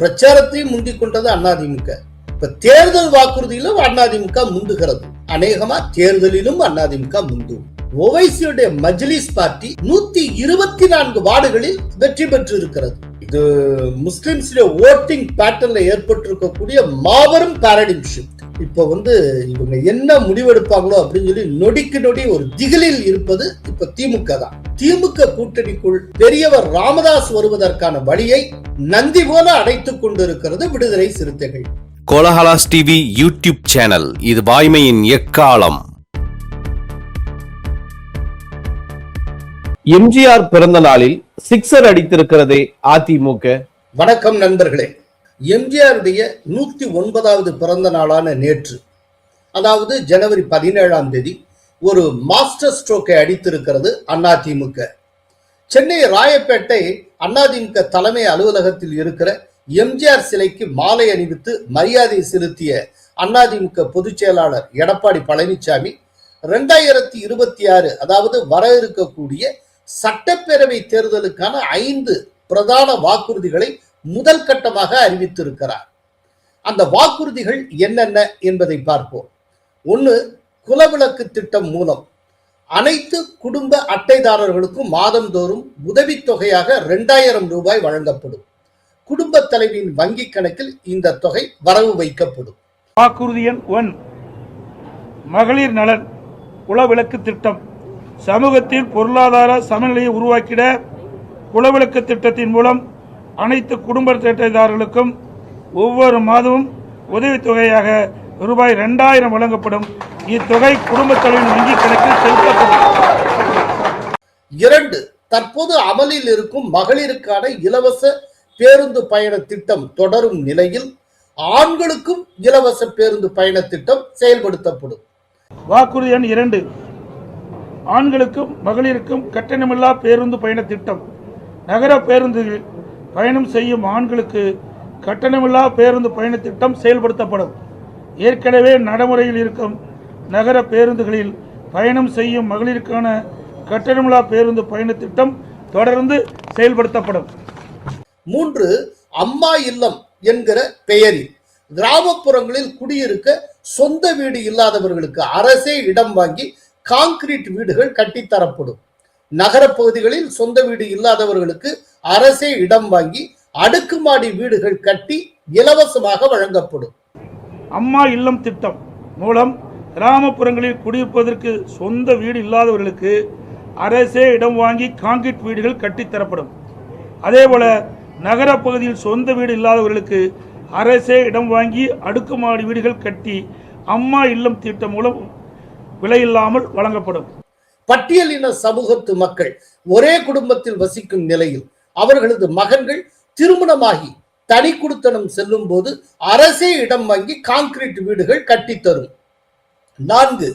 பிரச்சாரத்தையும் முந்திக் கொண்டது அதிமுக. இப்ப தேர்தல் வாக்குறுதியிலும் அதிமுக முந்துகிறது. அநேகமா தேர்தலிலும் அதிமுக முந்தும். ஓவைசியுடைய மஜ்லிஸ் பார்ட்டி 124 வார்டுகளில் வெற்றி பெற்று இருக்கிறது. இது முஸ்லிம்ஸுடைய ஓட்டிங் பேட்டர்ன்ல ஏற்பட்டிருக்கக்கூடிய மாபெரும் பாரடைம் ஷிஃப்ட். இப்ப இவங்க என்ன முடிவெடுப்பாங்களோ அப்படின்னு சொல்லி நொடிக்கு நொடி ஒரு திகிலில் இருப்பது இப்ப திமுக தான். திமுக கூட்டணிக்குள் பெரியவர் ராமதாஸ் வருவதற்கான வழியை நந்தி போல அடைத்துக் கொண்டிருக்கிறது விடுதலை சிறுத்தைகள். கோலஹலாஸ் டிவி யூடியூப் சேனல், இது வாய்மையின் எக்காலம். எம்ஜிஆர் பிறந்த நாளில் சிக்ஸர் அடித்திருக்கிறதே அதிமுக. வணக்கம் நண்பர்களே. எம்ஜிஆருடைய 109வது பிறந்த நாளான நேற்று, அதாவது ஜனவரி 17ஆம் தேதி, ஒரு மாஸ்டர் ஸ்ட்ரோக்கை அடித்திருக்கிறது அதிமுக. சென்னை ராயப்பேட்டை அதிமுக தலைமை அலுவலகத்தில் இருக்கிற எம்ஜிஆர் சிலைக்கு மாலை அணிவித்து மரியாதை செலுத்திய அதிமுக பொதுச் செயலாளர் எடப்பாடி பழனிசாமி 2026, அதாவது வர இருக்கக்கூடிய சட்டப்பேரவை தேர்தலுக்கான 5 பிரதான வாக்குறுதிகளை முதல் கட்டமாக அறிவித்திருக்கிறார். அந்த வாக்குறுதிகள் என்னென்ன என்பதை பார்ப்போம். 1, குலவிளக்கு திட்டம் மூலம் அனைத்து குடும்ப அட்டைதாரர்களுக்கும் மாதந்தோறும் உதவித்தொகையாக 2000 ரூபாய் வழங்கப்படும். குடும்ப தலைவியின் வங்கி கணக்கில் இந்த தொகை வரவு வைக்கப்படும். வாக்குறுதி எண் 1, மகளிர் நலன் குலவிளக்கு திட்டம். சமூகத்தில் பொருளாதார சமநிலையை உருவாக்கிட குலவிளக்கு திட்டத்தின் மூலம் அனைத்து குடும்ப அட்டைதாரர்களுக்கும் ஒவ்வொரு மாதமும் உதவித்தொகையாக ரூபாய் 2000 வழங்கப்படும். இத்தொகை குடும்ப தலைவின் வங்கி கணக்கில் செலுத்தப்படும். 2, தற்போது அமலில் இருக்கும் மகளிருக்கான இலவச பேருந்து பயண திட்டம் தொடரும் நிலையில் ஆண்களுக்கும் இலவச பேருந்து பயண திட்டம் செயல்படுத்தப்படும். வாக்குறுதி எண் 2, ஆண்களுக்கும் மகளிருக்கும் கட்டணமில்லா பேருந்து பயண திட்டம். நகர பேருந்துகளில் பயணம் செய்யும் ஆண்களுக்கு கட்டணமில்லா பேருந்து பயண திட்டம் செயல்படுத்தப்படும். ஏற்கனவே நடைமுறையில் இருக்கும் நகர பேருந்துகளில் பயணம் செய்யும் மகளிருக்கான கட்டணமில்லா பேருந்து பயண திட்டம் தொடர்ந்து செயல்படுத்தப்படும். 3, அம்மா இல்லம் என்கிற பெயரில் கிராமப்புறங்களில் குடியிருக்க சொந்த வீடு இல்லாதவர்களுக்கு அரசே இடம் வாங்கி கான்கிரீட் வீடுகள் கட்டித்தரப்படும். நகர பகுதிகளில் சொந்த வீடு இல்லாதவர்களுக்கு அரசே இடம் வாங்கி அடுக்குமாடி வீடுகள் கட்டி இலவசமாக வழங்கப்படும். அம்மா இல்லம் திட்டம் மூலம் கிராமப்புறங்களில் குடியிருப்பதற்கு சொந்த வீடு இல்லாதவர்களுக்கு அரசே இடம் வாங்கி கான்கிரீட் வீடுகள் கட்டித்தரப்படும். அதேபோல நகர பகுதியில் சொந்த வீடு இல்லாதவர்களுக்கு அரசே இடம் வாங்கி அடுக்குமாடி வீடுகள் கட்டி அம்மா இல்லம் திட்டம் மூலம் விலையில்லாமல் வழங்கப்படும். பட்டியலின சமூகத்து மக்கள் ஒரே குடும்பத்தில் வசிக்கும் நிலையில் அவர்களது மகன்கள் திருமணமாகி தனி குடித்தனம் செல்லும் போது அரசே இடம் வாங்கி கான்கிரீட் வீடுகள் கட்டித்தரும். 4,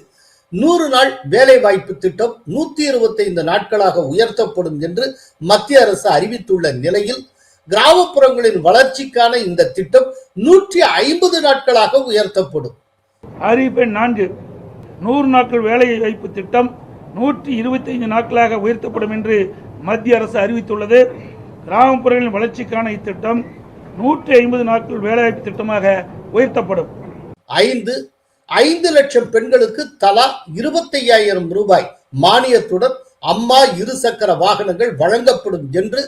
100 நாள் வேலை வாய்ப்பு திட்டம் 125 நாட்களாக உயர்த்தப்படும் என்று மத்திய அரசு அறிவித்துள்ள நிலையில் கிராமப்புறங்களின் வளர்ச்சிக்கான இந்த திட்டம் 150 நாட்களாக உயர்த்தப்படும். அறிவிப்பு 4, 100 நாட்கள் வேலை வாய்ப்பு திட்டம் 125 நாட்களாக உயர்த்தப்படும் என்று மத்திய அரசு அறிவித்துள்ளது. கிராமப்புறங்களின் வளர்ச்சிக்கான இத்திட்டம் 150 நாட்கள் வேலைவாய்ப்பு திட்டமாக உயர்த்தப்படும். 5, 5 லட்சம் பெண்களுக்கு தலா 25,000 ரூபாய் மானியத்துடன் அம்மா இருசக்கர வாகனங்கள் வழங்கப்படும் என்று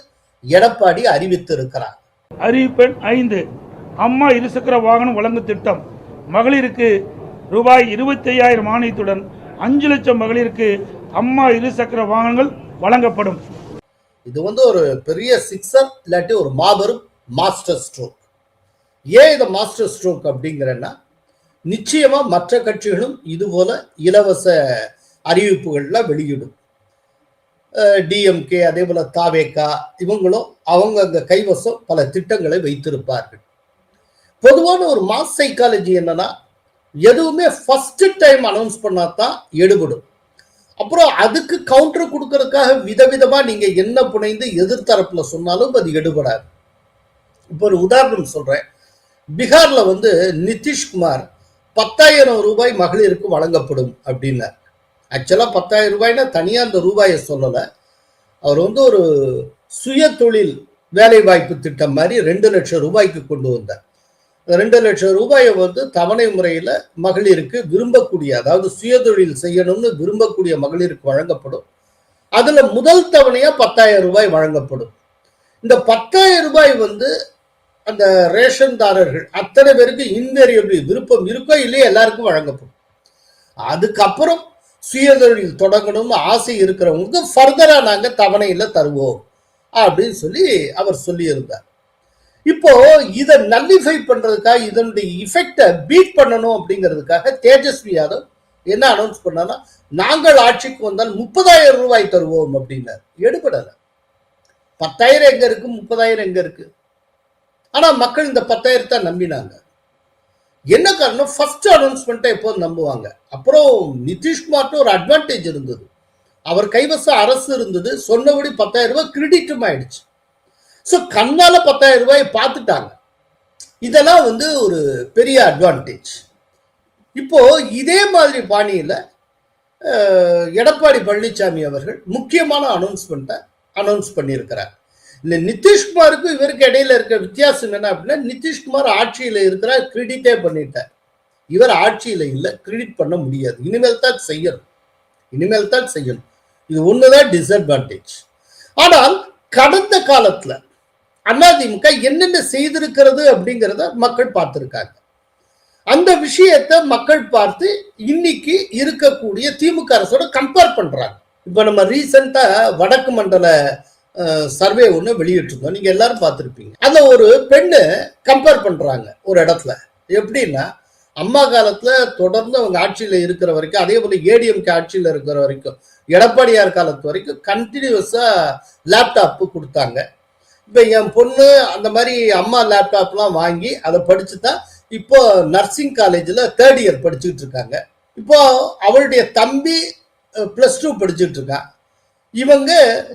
எடப்பாடி அறிவித்திருக்கிறார். அறிவிப்பெண் 5, அம்மா இருசக்கர வாகனம் வழங்கும் திட்டம். மகளிருக்கு ரூபாய் 25,000 மானியத்துடன் 5 லட்சம் மகளிருக்கு அம்மா இருசக்கர வாகனங்கள் வழங்கப்படும். இது ஒரு பெரிய சிக்ஸர், இல்லாட்டி ஒரு மாபெரும் மாஸ்டர் ஸ்ட்ரோக். ஏன் இதை மாஸ்டர் ஸ்ட்ரோக் அப்படிங்கிறன்னா, நிச்சயமா மற்ற கட்சிகளும் இது போல இலவச அறிவிப்புகள்ல வெளியிடும். டிஎம்கே, அதே போல தாவேகா, இவங்களும் அவங்க கைவசம் பல திட்டங்களை வைத்திருப்பார்கள். பொதுவான ஒரு மாஸ் சைக்காலஜி என்னன்னா, எதுவுமே ஃபர்ஸ்ட் டைம் அனௌன்ஸ் பண்ணாதான் எடுபடும். அப்புறம் அதுக்கு கவுண்டர் கொடுக்கறதுக்காக விதவிதமா நீங்க என்ன புனைந்து எதிர்த்தரப்புல சொன்னாலும் அது எடுபடாது. இப்போ ஒரு உதாரணம் சொல்றேன். பீகார்ல நிதிஷ்குமார் 10,000 ரூபாய் மகளிருக்கு வழங்கப்படும் அப்படின்னார். ஆக்சுவலா 10,000 ரூபாய்னா தனியா அந்த ரூபாயை சொல்லல. அவர் ஒரு சுய தொழில் வேலை வாய்ப்பு திட்டம் மாதிரி 2 லட்சம் ரூபாய்க்கு கொண்டு வந்தார். 2 லட்சம் ரூபாயை வந்து தவணை முறையில மகளிருக்கு விரும்பக்கூடிய, அதாவது சுயதொழில் செய்யணும்னு விரும்பக்கூடிய மகளிருக்கு வழங்கப்படும். அதுல முதல் தவணையா 10,000 ரூபாய் வழங்கப்படும். இந்த 10,000 ரூபாய் வந்து அந்த ரேஷன்தாரர்கள் அத்தனை பேருக்கு இன்வேரியபிளி விருப்பம் இருக்கோ இல்லையோ எல்லாருக்கும் வழங்கப்படும். அதுக்கப்புறம் சுயதொழில் தொடங்கணும்னு ஆசை இருக்கிறவங்களுக்கு ஃபர்தரா நாங்க தவணையில தருவோம் அப்படின்னு சொல்லி அவர் சொல்லியிருந்தார். இப்போ இதை நல்லிஃபை பண்றதுக்காக, இதனுடைய இஃபெக்டை பீட் பண்ணணும் அப்படிங்கிறதுக்காக தேஜஸ்வி யாதவ் என்ன அனௌன்ஸ் பண்ணா, நாங்கள் ஆட்சிக்கு வந்தால் 30,000 ரூபாய் தருவோம் அப்படின்னார். எடுபடல. 10,000 எங்க இருக்கு, 30,000 எங்க இருக்கு? ஆனா மக்கள் இந்த 10,000 நம்பினாங்க. என்ன காரணம்? ஃபர்ஸ்ட் அனௌன்ஸ்மெண்ட்டை எப்போது நம்புவாங்க. அப்புறம் நிதிஷ்குமார்ட்டு ஒரு அட்வான்டேஜ் இருந்தது. அவர் கைவசம் அரசு இருந்தது. சொன்னபடி 10,000 ரூபாய் கிரெடிட்டும் ஆயிடுச்சு. ஸோ கண்ணால 10,000 ரூபாய் பார்த்துட்டாங்க. இதெல்லாம் வந்து ஒரு பெரிய அட்வான்டேஜ். இப்போ இதே மாதிரி பாணியில எடப்பாடி பழனிசாமி அவர்கள் முக்கியமான அனௌன்ஸ்மெண்ட்டை அனௌன்ஸ் பண்ணியிருக்கிறார். இந்த நிதிஷ்குமாருக்கும் இவருக்கு இடையில இருக்க வித்தியாசம் என்ன அப்படின்னா, நிதிஷ்குமார் ஆட்சியில இருக்கிறார், கிரெடிட்டே பண்ணிட்டார். இவர் ஆட்சியில இல்லை, கிரெடிட் பண்ண முடியாது. இனிமேல் தான் செய்யணும். இது ஒண்ணுதான் டிஸ்அட்வான்டேஜ். ஆனால் கடந்த காலத்துல அதிமுக என்னென்ன செய்திருக்கிறது அப்படிங்கிறத மக்கள் பார்த்திருக்காங்க. அந்த விஷயத்தை மக்கள் பார்த்து இன்னைக்கு இருக்கக்கூடிய திமுக அரசோட கம்பேர் பண்றாங்க. இப்ப நம்ம ரீசெண்டா வடக்கு மண்டல சர்வே ஒண்ணு வெளியிட்டிருந்தோம், நீங்க எல்லாரும் பார்த்திருப்பீங்க. அதுல ஒரு பெண்ணு கம்பேர் பண்றாங்க ஒரு இடத்துல. எப்படின்னா, அம்மா காலத்துல தொடர்ந்து அவங்க ஆட்சியில இருக்கிற வரைக்கும், அதே போல ஏடிஎம்கே ஆட்சியில இருக்கிற வரைக்கும், எடப்பாடியார் காலத்து வரைக்கும் கண்டினியூஸா லேப்டாப் கொடுத்தாங்க. இப்ப என் பொண்ணு அந்த மாதிரி அம்மா லேப்டாப்லாம் வாங்கி அதை படிச்சுதான் இப்போ நர்சிங் காலேஜ்ல 3rd இயர் படிச்சுட்டு இருக்காங்க. இப்போ அவளுடைய தம்பி +2 படிச்சுட்டு இருக்கான். இவங்க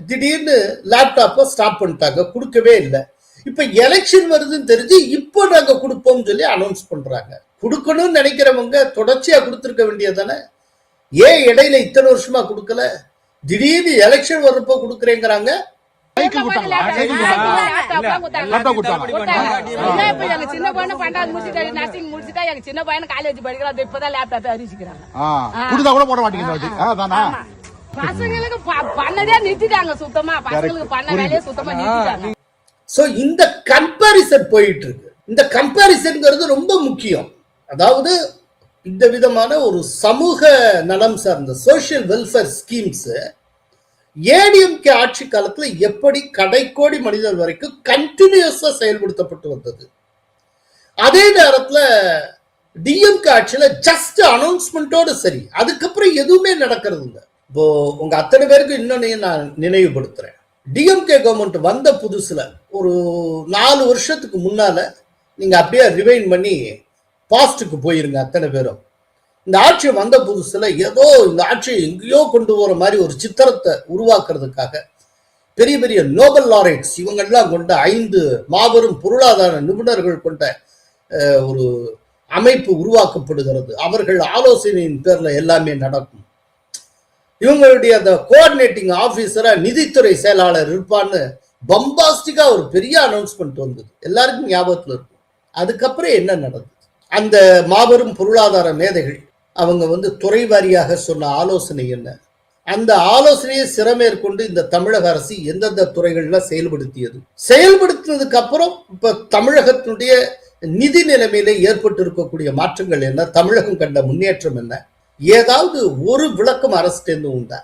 திடீர்னு லேப்டாப்பை ஸ்டாப் பண்ணிட்டாங்க, கொடுக்கவே இல்லை. இப்ப எலெக்ஷன் வருதுன்னு தெரிஞ்சு இப்போ நாங்க கொடுப்போம் சொல்லி அனௌன்ஸ் பண்றாங்க. கொடுக்கணும்னு நினைக்கிறவங்க தொடர்ச்சியா கொடுத்துருக்க வேண்டியதானே? ஏன் இடையில இத்தனை வருஷமா கொடுக்கல? திடீர்னு எலெக்ஷன் வர்றப்போ கொடுக்குறேங்கிறாங்க. சின்ன பொண்ணு 12வது முடிச்சுட்டு நர்சிங் முடிச்சுட்டா எங்க சின்ன பையன் காலேஜ் படிக்கிறான், இப்பதான் லேப்டாப் அறிவிச்சுக்கிறாங்க. பசங்களுக்கு பண்ணதே நிறுத்திட்டாங்க, சுத்தமா பசங்களுக்கு பண்ண வேலையை சுத்தமா நிறுத்திட்டாங்க. சோ இந்த கம்பேரிசன் போயிட்டு இருக்கு. இந்த கம்பேரிசன்ங்கிறது ரொம்ப முக்கியம். அதாவது இந்த விதமான ஒரு சமூக நலம் சார்ந்த சோசியல் வெல்ஃபேர் ஸ்கீம்ஸ் ஏடிஎம்கே ஆட்சி காலத்துல எப்படி கடைக்கோடி மனிதர் வரைக்கும் கண்டினியூஸா செயல்படுத்தப்பட்டு வந்தது. அதே நேரத்துல டிஎம்கே ஆட்சியில ஜஸ்ட் அனௌன்ஸ்மெண்டோட சரி, அதுக்கப்புறம் எதுவுமே நடக்கிறது இல்லை. இப்போ உங்க அத்தனை பேருக்கு இன்னொன்னு நான் நினைவுபடுத்துறேன். டிஎம்கே கவர்மெண்ட் வந்த புதுசுல ஒரு 4 வருஷத்துக்கு முன்னால நீங்க அப்படியே ரிவைண்ட் பண்ணி பாஸ்டுக்கு போயிருங்க அத்தனை பேரும். இந்த ஆட்சி வந்த புதுசுல ஏதோ இந்த ஆட்சியை எங்கேயோ கொண்டு போற மாதிரி ஒரு சித்திரத்தை உருவாக்குறதுக்காக பெரிய பெரிய நோபல் லாரேட்ஸ் இவங்கெல்லாம் கொண்ட 5 மாபெரும் பொருளாதார நிபுணர்கள் கொண்ட ஒரு அமைப்பு உருவாக்கப்படுகிறது. அவர்கள் ஆலோசனையின் பேர்ல எல்லாமே நடக்கும். இவங்களுடைய அந்த கோஆர்டினேட்டிங் ஆபீசரா நிதித்துறை செயலாளர் இருப்பான்னு பம்பாஸ்டிக்கா ஒரு பெரிய அனௌன்ஸ்மெண்ட் வந்தது, எல்லாருக்கும் ஞாபகத்துல இருக்கும். அதுக்கப்புறம் என்ன நடந்தது? அந்த மாபெரும் பொருளாதார மேதைகள் அவங்க வந்து துறை வாரியாக சொன்ன ஆலோசனை என்ன, அந்த ஆலோசனையை சிறமேற்கொண்டு இந்த தமிழக அரசு எந்தெந்த துறைகள்ல செயல்படுத்தினதுக்கு அப்புறம் இப்ப தமிழகத்தினுடைய நிதி நிலைமையில ஏற்பட்டு இருக்கக்கூடிய மாற்றங்கள் என்ன, தமிழகம் கண்ட முன்னேற்றம் என்ன, ஏதாவது ஒரு விளக்கம் அரசுலேருந்து உண்டா?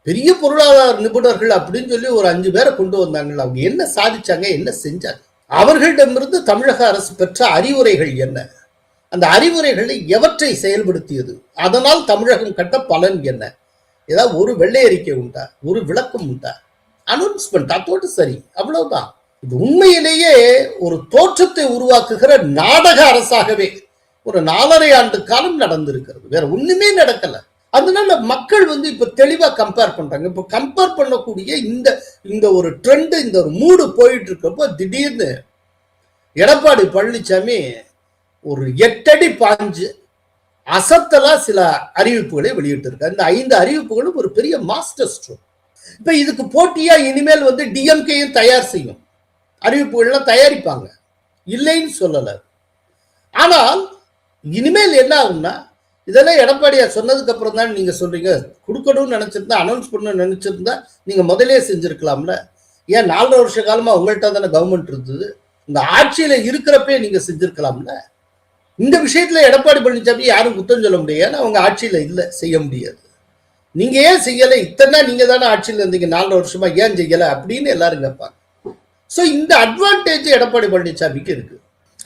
பெரிய பொருளாதார நிபுணர்கள் அப்படின்னு சொல்லி ஒரு 5 பேரை கொண்டு வந்தாங்க. அவங்க என்ன சாதிச்சாங்க, என்ன செஞ்சாங்க? அவர்களிடமிருந்து தமிழக அரசு பெற்ற அறிவுரைகள் என்ன, அந்த அறிவுரைகளை எவற்றை செயல்படுத்தியது, அதனால் தமிழகம் கட்ட பலன் என்ன, ஏதாவது ஒரு வெள்ளை அறிக்கை உண்டா, ஒரு விளக்கம் உண்டா? அனௌன்ஸ்மெண்ட் அதோடு சரி, அவ்வளவுதான். இது உண்மையிலேயே ஒரு தோற்றத்தை உருவாக்குகிற நாடக அரசாகவே ஒரு 4.5 ஆண்டு காலம் நடந்திருக்கிறது, வேற ஒண்ணுமே நடக்கல. அதனால மக்கள் வந்து இப்ப தெளிவா கம்பேர் பண்றாங்க. இப்ப கம்பேர் பண்ணக்கூடிய இந்த ஒரு ட்ரெண்ட், இந்த ஒரு மூடு போயிட்டு இருக்கப்போ திடீர்னு எடப்பாடி பழனிசாமி ஒரு 8 அடி பாஞ்சு அசத்தலா சில அறிவிப்புகளை வெளியிட்டு இருக்காரு. இந்த 5 அறிவிப்புகளும் ஒரு பெரிய மாஸ்டர் ஸ்ட்ரோக். இப்ப இதுக்கு போட்டியா இனிமேல் வந்து டிஎம்கேயும் தயார் செய்யும். அறிவிப்புகள்லாம் தயாரிப்பாங்க, இல்லைன்னு சொல்லலை. ஆனால் இனிமேல் என்ன ஆகும்னா, இதெல்லாம் எடப்பாடியார் சொன்னதுக்கு அப்புறம் தான் நீங்க சொல்றீங்க, கொடுக்கணும்னு நினைச்சிருந்தா, அனௌன்ஸ் பண்ண நினைச்சிருந்தா நீங்க முதலே செஞ்சிருக்கலாம்ல. ஏன் 4 வருஷ காலமா உங்கள்கிட்ட தானே கவர்மெண்ட் இருந்தது, இந்த ஆட்சியில இருக்கிறப்பே நீங்க செஞ்சிருக்கலாம்ல. இந்த விஷயத்துல எடப்பாடி பழனிசாமி யாரும் குத்தம் சொல்ல முடியாது, ஏன்னா அவங்க ஆட்சியில இல்ல, செய்ய முடியாது. நீங்க ஏன் செய்யல, இத்தனை நீங்க தானே ஆட்சியில இருந்தீங்க 4 வருஷமா, ஏன் செய்யல அப்படின்னு எல்லாரும் கேட்பாங்க. ஸோ இந்த அட்வான்டேஜ் எடப்பாடி பழனிசாமிக்கு இருக்கு.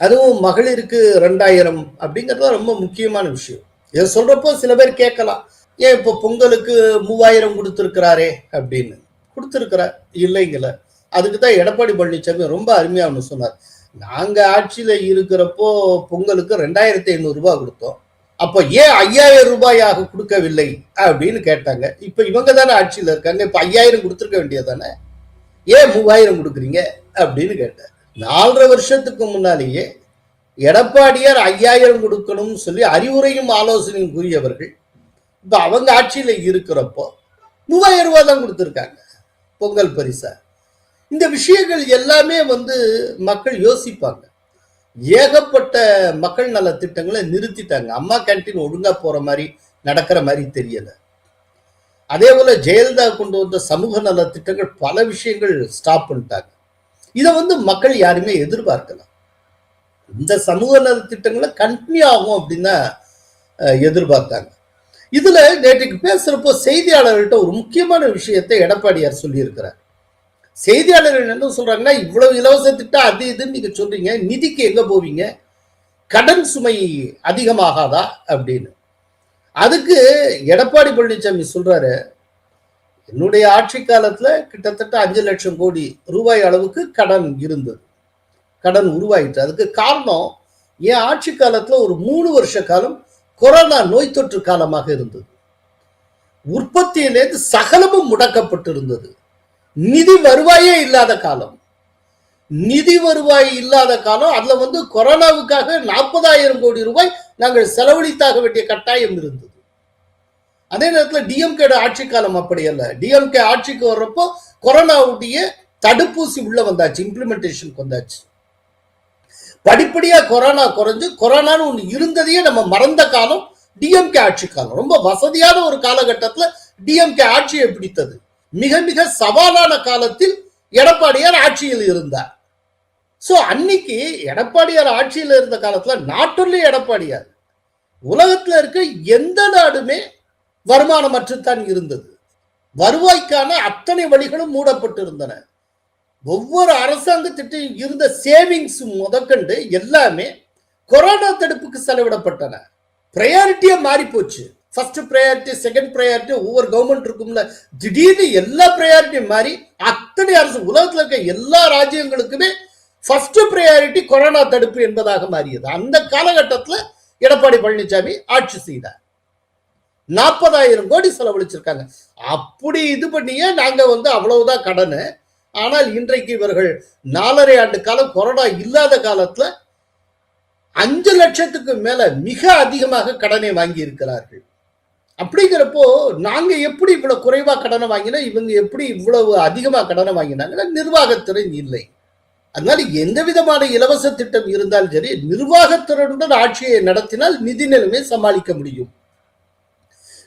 அதுவும் மகளிருக்கு 2000 அப்படிங்கிறது ரொம்ப முக்கியமான விஷயம். இதை சொல்றப்போ சில பேர் கேட்கலாம், ஏன் இப்போ பொங்கலுக்கு 3000 கொடுத்துருக்கிறாரே அப்படின்னு. கொடுத்துருக்கிறார் இல்லைங்கள. அதுக்கு தான் எடப்பாடி பழனிசாமி ரொம்ப அருமையா ஒன்று சொன்னார். நாங்க ஆட்சியில இருக்கிறப்போ பொங்கலுக்கு 2500 ரூபாய் கொடுத்தோம், அப்போ ஏன் 5000 ரூபாயாக கொடுக்கவில்லை அப்படின்னு கேட்டாங்க. இப்ப இவங்க தானே ஆட்சியில இருக்காங்க, இப்ப 5000 கொடுத்துருக்க வேண்டியதானே, ஏன் 3000 கொடுக்குறீங்க அப்படின்னு கேட்டார். 4.5 வருஷத்துக்கு முன்னாலேயே எடப்பாடியார் 5000 கொடுக்கணும்னு சொல்லி அறிவுரையும் ஆலோசனையும் கூறியவர்கள் இப்ப அவங்க ஆட்சியில இருக்கிறப்போ 3000 ரூபாய் தான் கொடுத்துருக்காங்க பொங்கல் பரிசா. இந்த விஷயங்கள் எல்லாமே மக்கள் யோசிப்பாங்க. ஏகப்பட்ட மக்கள் நல திட்டங்களை நிறுத்திட்டாங்க. அம்மா கேன்டீன் ஒழுங்கா போற மாதிரி நடக்கிற மாதிரி தெரியல. அதே போல ஜெயலலிதா கொண்டு வந்த சமூக நல திட்டங்கள் பல விஷயங்கள் ஸ்டாப் பண்ணிட்டாங்க. இதை மக்கள் யாருமே எதிர்பார்க்கலாம். இந்த சமூக நல திட்டங்களை கண்டினியூ ஆகும் அப்படின்னு எதிர்பார்த்தாங்க. இதுல நேற்றுக்கு பேசுறப்போ செய்தியாளர்கள்ட்ட ஒரு முக்கியமான விஷயத்தை எடப்பாடியார் சொல்லியிருக்கிறார். செய்தியாளர்கள் என்ன சொல்றாங்கன்னா, இவ்வளவு இலவச திட்டம் அது இதுன்னு நீங்க சொல்றீங்க, நிதிக்கு எங்க போவீங்க, கடன் சுமை அதிகமாகாதா அப்படின்னு. அதுக்கு எடப்பாடி பழனிசாமி சொல்றாரு, என்னுடைய ஆட்சி காலத்துல கிட்டத்தட்ட 5 லட்சம் கோடி ரூபாய் அளவுக்கு கடன் இருந்தது, கடன் உருவாயிட்டு. அதுக்கு காரணம் என் ஆட்சி காலத்துல ஒரு 3 வருஷ காலம் கொரோனா நோய் தொற்று காலமாக இருந்தது. உற்பத்தியிலேருந்து சகலமும் முடக்கப்பட்டு இருந்தது. நிதி வருவாயே இல்லாத காலம், நிதி வருவாய் இல்லாத காலம். அதுல கொரோனாவுக்காக 40,000 கோடி ரூபாய் நாங்கள் செலவழித்தாக வேண்டிய கட்டாயம் இருந்தது. அதே நேரத்தில் டிஎம்கே ஆட்சி காலம் அப்படி அல்ல. டிஎம்கே ஆட்சிக்கு வர்றப்போ கொரோனாவுடைய தடுப்பூசி உள்ள வந்தாச்சு, இம்ப்ளிமெண்டேஷன் வந்தாச்சு. படிப்படியா கொரோனா குறைஞ்சு, கொரோனான்னு ஒன்று இருந்ததையே நம்ம மறந்த காலம் டிஎம்கே ஆட்சி காலம். ரொம்ப வசதியான ஒரு காலகட்டத்தில் டிஎம்கே ஆட்சியை பிடித்தது. மிக மிக சவாலான காலத்தில் எடப்பாடியார் ஆட்சியில் இருந்தார். சோ அன்னைக்கு எடப்பாடியார் ஆட்சியில் இருந்த காலத்துல நாட்டுள்ளே எடப்பாடியார், உலகத்துல இருக்க எந்த நாடுமே வருமானமற்றுத்தான் இருந்தது. வருவாய்க்கான அத்தனை வழிகளும் மூடப்பட்டு இருந்தன. ஒவ்வொரு அரசாங்கத்திட்டம் இருந்த சேவிங்ஸ் முதற்கண்டு எல்லாமே கொரோனா தடுப்புக்கு செலவிடப்பட்டன. பிரையாரிட்டியா மாறி போச்சு. ஃபர்ஸ்ட் ப்ரையாரிட்டி, செகண்ட் ப்ரையாரிட்டி, ஒவ்வொரு கவர்மெண்ட் இருக்கும்ல, திடீர்னு எல்லா ப்ரையாரிட்டியும் மாறி அத்தனை அரசு, உலகத்தில் இருக்க எல்லா ராஜ்யங்களுக்குமே ஃபர்ஸ்ட் ப்ரையாரிட்டி கொரோனா தடுப்பு என்பதாக மாறியது. அந்த காலகட்டத்தில் எடப்பாடி பழனிசாமி ஆட்சி செய்தார். 40,000 கோடி செலவழிச்சிருக்காங்க. அப்படி இது பண்ணியே நாங்க அவ்வளவுதான் கடன். ஆனால் இன்றைக்கு இவர்கள் 4.5 ஆண்டு காலம் கொரோனா இல்லாத காலத்துல 5 லட்சத்துக்கு மேல மிக அதிகமாக கடனை வாங்கி இருக்கிறார்கள். அப்படிங்கிறப்போ நாங்க எப்படி இவ்வளவு குறைவா கடனை வாங்கினா, இவங்க எப்படி இவ்வளவு அதிகமா கடனை வாங்கினாங்கன்னா, நிர்வாகத்திறன் இல்லை. அதனால எந்த விதமான இலவச திட்டம் இருந்தாலும் சரி, நிர்வாகத்திறனுடன் ஆட்சியை நடத்தினால் நிதி நிலைமை சமாளிக்க முடியும்.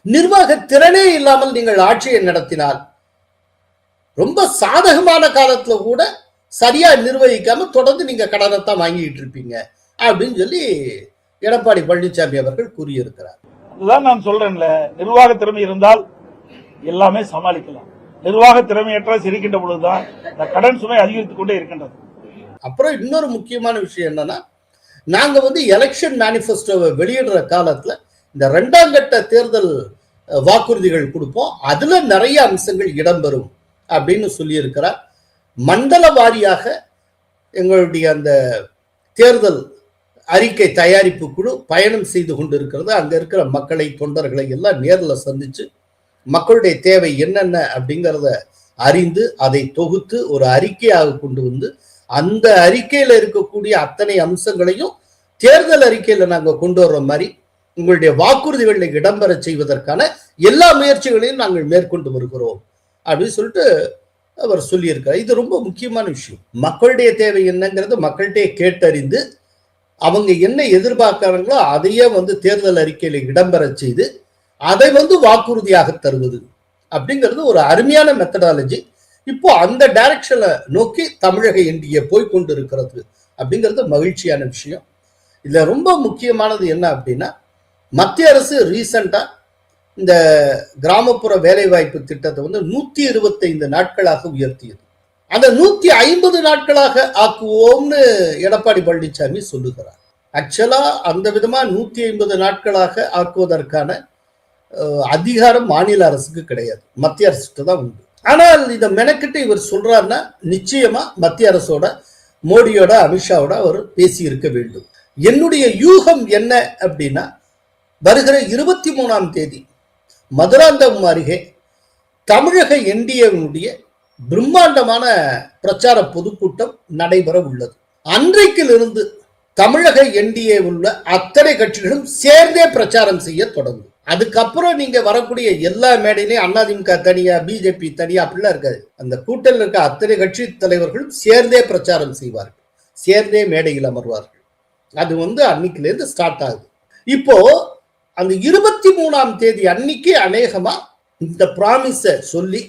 நிர்வாகத்திறனே இல்லாமல் நீங்கள் ஆட்சியை நடத்தினால் ரொம்ப சாதகமான காலத்துல கூட சரியா நிர்வகிக்காம தொடர்ந்து நீங்க கடனைத்தான் வாங்கிட்டு இருப்பீங்க அப்படின்னு சொல்லி எடப்பாடி பழனிசாமி அவர்கள் கூறியிருக்கிறார். அதுதான் நான் சொல்றேன்ல, நிர்வாக திறமை இருந்தால் எல்லாமே சமாளிக்கலாம். நிர்வாக திறமையற்ற இருக்கின்ற பொழுதுதான் இந்த கடன் சுமை அதிகரித்துக் கொண்டே இருக்கின்றது. அப்புறம் இன்னொரு முக்கியமான விஷயம் என்னன்னா, நாங்க எலெக்ஷன் மேனிபெஸ்டோவை வெளியிடுற காலத்துல இந்த 2ஆம் கட்ட தேர்தல் வாக்குறுதிகள் கொடுப்போம், அதுல நிறைய அம்சங்கள் இடம்பெறும் அப்படின்னு சொல்லி இருக்கிறார். மண்டல வாரியாக எங்களுடைய அந்த தேர்தல் அறிக்கை தயாரிப்பு குழு பயணம் செய்து கொண்டிருக்கிறது. அங்க இருக்கிற மக்களை, தொண்டர்களை எல்லாம் நேரில் சந்திச்சு மக்களுடைய தேவை என்னென்ன அப்படிங்கிறத அறிந்து அதை தொகுத்து ஒரு அறிக்கையாக கொண்டு வந்து, அந்த அறிக்கையில இருக்கக்கூடிய அத்தனை அம்சங்களையும் தேர்தல் அறிக்கையில நாங்க கொண்டு வர்ற மாதிரி உங்களுடைய வாக்குறுதிகளை இடம்பெற செய்வதற்கான எல்லா முயற்சிகளையும் நாங்கள் மேற்கொண்டு வருகிறோம் அப்படின்னு சொல்லிட்டு அவர் சொல்லியிருக்கார். இது ரொம்ப முக்கியமான விஷயம். மக்களுடைய தேவை என்னங்கிறது மக்கள்கிட்டே கேட்டறிந்து அவங்க என்ன எதிர்பார்க்கிறாங்களோ அதையே தேர்தல் அறிக்கையில இடம்பெற செய்து அதை வாக்குறுதியாக தருவது அப்படிங்கிறது ஒரு அருமையான மெத்தடாலஜி. இப்போ அந்த டைரக்ஷனை நோக்கி தமிழக என்டிஏ போய்கொண்டு இருக்கிறது அப்படிங்கிறது மகிழ்ச்சியான விஷயம். இதுல ரொம்ப முக்கியமானது என்ன அப்படின்னா, மத்திய அரசு ரீசெண்டா இந்த கிராமப்புற வேலைவாய்ப்பு திட்டத்தை 125 நாட்களாக உயர்த்தியது. அந்த 150 நாட்களாக ஆக்குவோம்னு எடப்பாடி பழனிசாமி சொல்லுகிறார். ஆக்சுவலா அந்த விதமா 150 நாட்களாக ஆக்குவதற்கான அதிகாரம் மாநில அரசுக்கு கிடையாது, மத்திய அரசுக்கு தான் உண்டு. ஆனால் இதை மெனக்கிட்டு இவர் சொல்றாருன்னா நிச்சயமா மத்திய அரசோட, மோடியோட, அமித்ஷாவோட அவர் பேசி இருக்க வேண்டும். என்னுடைய யூகம் என்ன அப்படின்னா, வருகிற 23ஆம் தேதி மதுராந்தகம் அருகே தமிழக என்டிஏவினுடைய பிரம்மாண்டமான பிரச்சார பொதுக்கூட்டம் நடைபெற உள்ளது. அன்றைக்கிலிருந்து தமிழக என்டிஏ உள்ள அத்தனை கட்சிகளும் சேர்ந்தே பிரச்சாரம் செய்ய தொடங்கும். அதுக்கப்புறம் நீங்க வரக்கூடிய எல்லா மேடையிலையும் அதிமுக தனியா, பிஜேபி தனியா அப்படிலாம் இருக்காது. அந்த கூட்டத்தில் இருக்க அத்தனை கட்சி தலைவர்களும் சேர்ந்தே பிரச்சாரம் செய்வார்கள், சேர்ந்தே மேடையில் அமர்வார்கள். அது அன்னைக்குல இருந்து ஸ்டார்ட் ஆகுது. இப்போ அந்த 23ஆம் தேதி அன்னைக்கு அநேகமா இந்த பிராமிஸ சொல்லி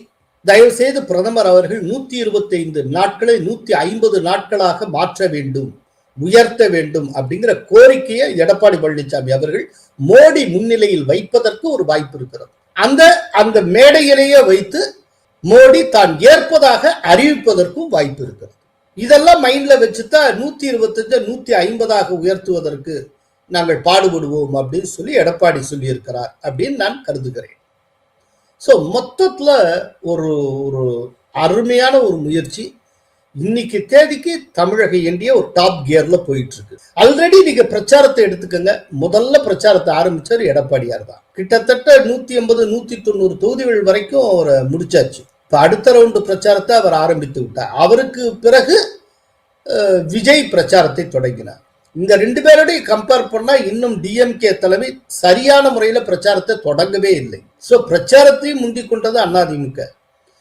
தயவு செய்து பிரதமர் அவர்கள் 125 நாட்களை 150 நாட்களாக மாற்ற வேண்டும், உயர்த்த வேண்டும் அப்படிங்கிற கோரிக்கையை எடப்பாடி பழனிசாமி அவர்கள் மோடி முன்னிலையில் வைப்பதற்கு ஒரு வாய்ப்பு இருக்கிறது. அந்த மேடையிலேயே வைத்து மோடி தான் ஏற்பதாக அறிவிப்பதற்கும் வாய்ப்பு இருக்கிறது. இதெல்லாம் மைண்ட்ல வச்சுதான் 125 150ஆக உயர்த்துவதற்கு நாங்கள் பாடுபடுவோம் அப்படின்னு சொல்லி எடப்பாடி சொல்லி இருக்கிறார் அப்படின்னு நான் கருதுகிறேன். ஸோ மொத்தத்துல ஒரு அருமையான ஒரு முயற்சி. இன்னைக்கு தேதிக்கு தமிழக என்டிஏ ஒரு டாப் கியர்ல போயிட்டு இருக்கு. ஆல்ரெடி நீங்க பிரச்சாரத்தை எடுத்துக்கங்க. முதல்ல பிரச்சாரத்தை ஆரம்பிச்சார் எடப்பாடியார் தான். கிட்டத்தட்ட 180 190 தொகுதிகள் வரைக்கும் அவர் முடிச்சாச்சு. இப்ப அடுத்த ரவுண்டு பிரச்சாரத்தை அவர் ஆரம்பித்து விட்டார். அவருக்கு பிறகு விஜய் பிரச்சாரத்தை தொடங்கினார். இந்த 2 பேரோடய கம்பேர் பண்ணா இன்னும் டிஎம்கே தலைமை சரியான முறையில பிரச்சாரத்தை தொடங்கவே இல்லை. சோ பிரச்சாரத்தையும் முந்திக் கொண்டது அதிமுக.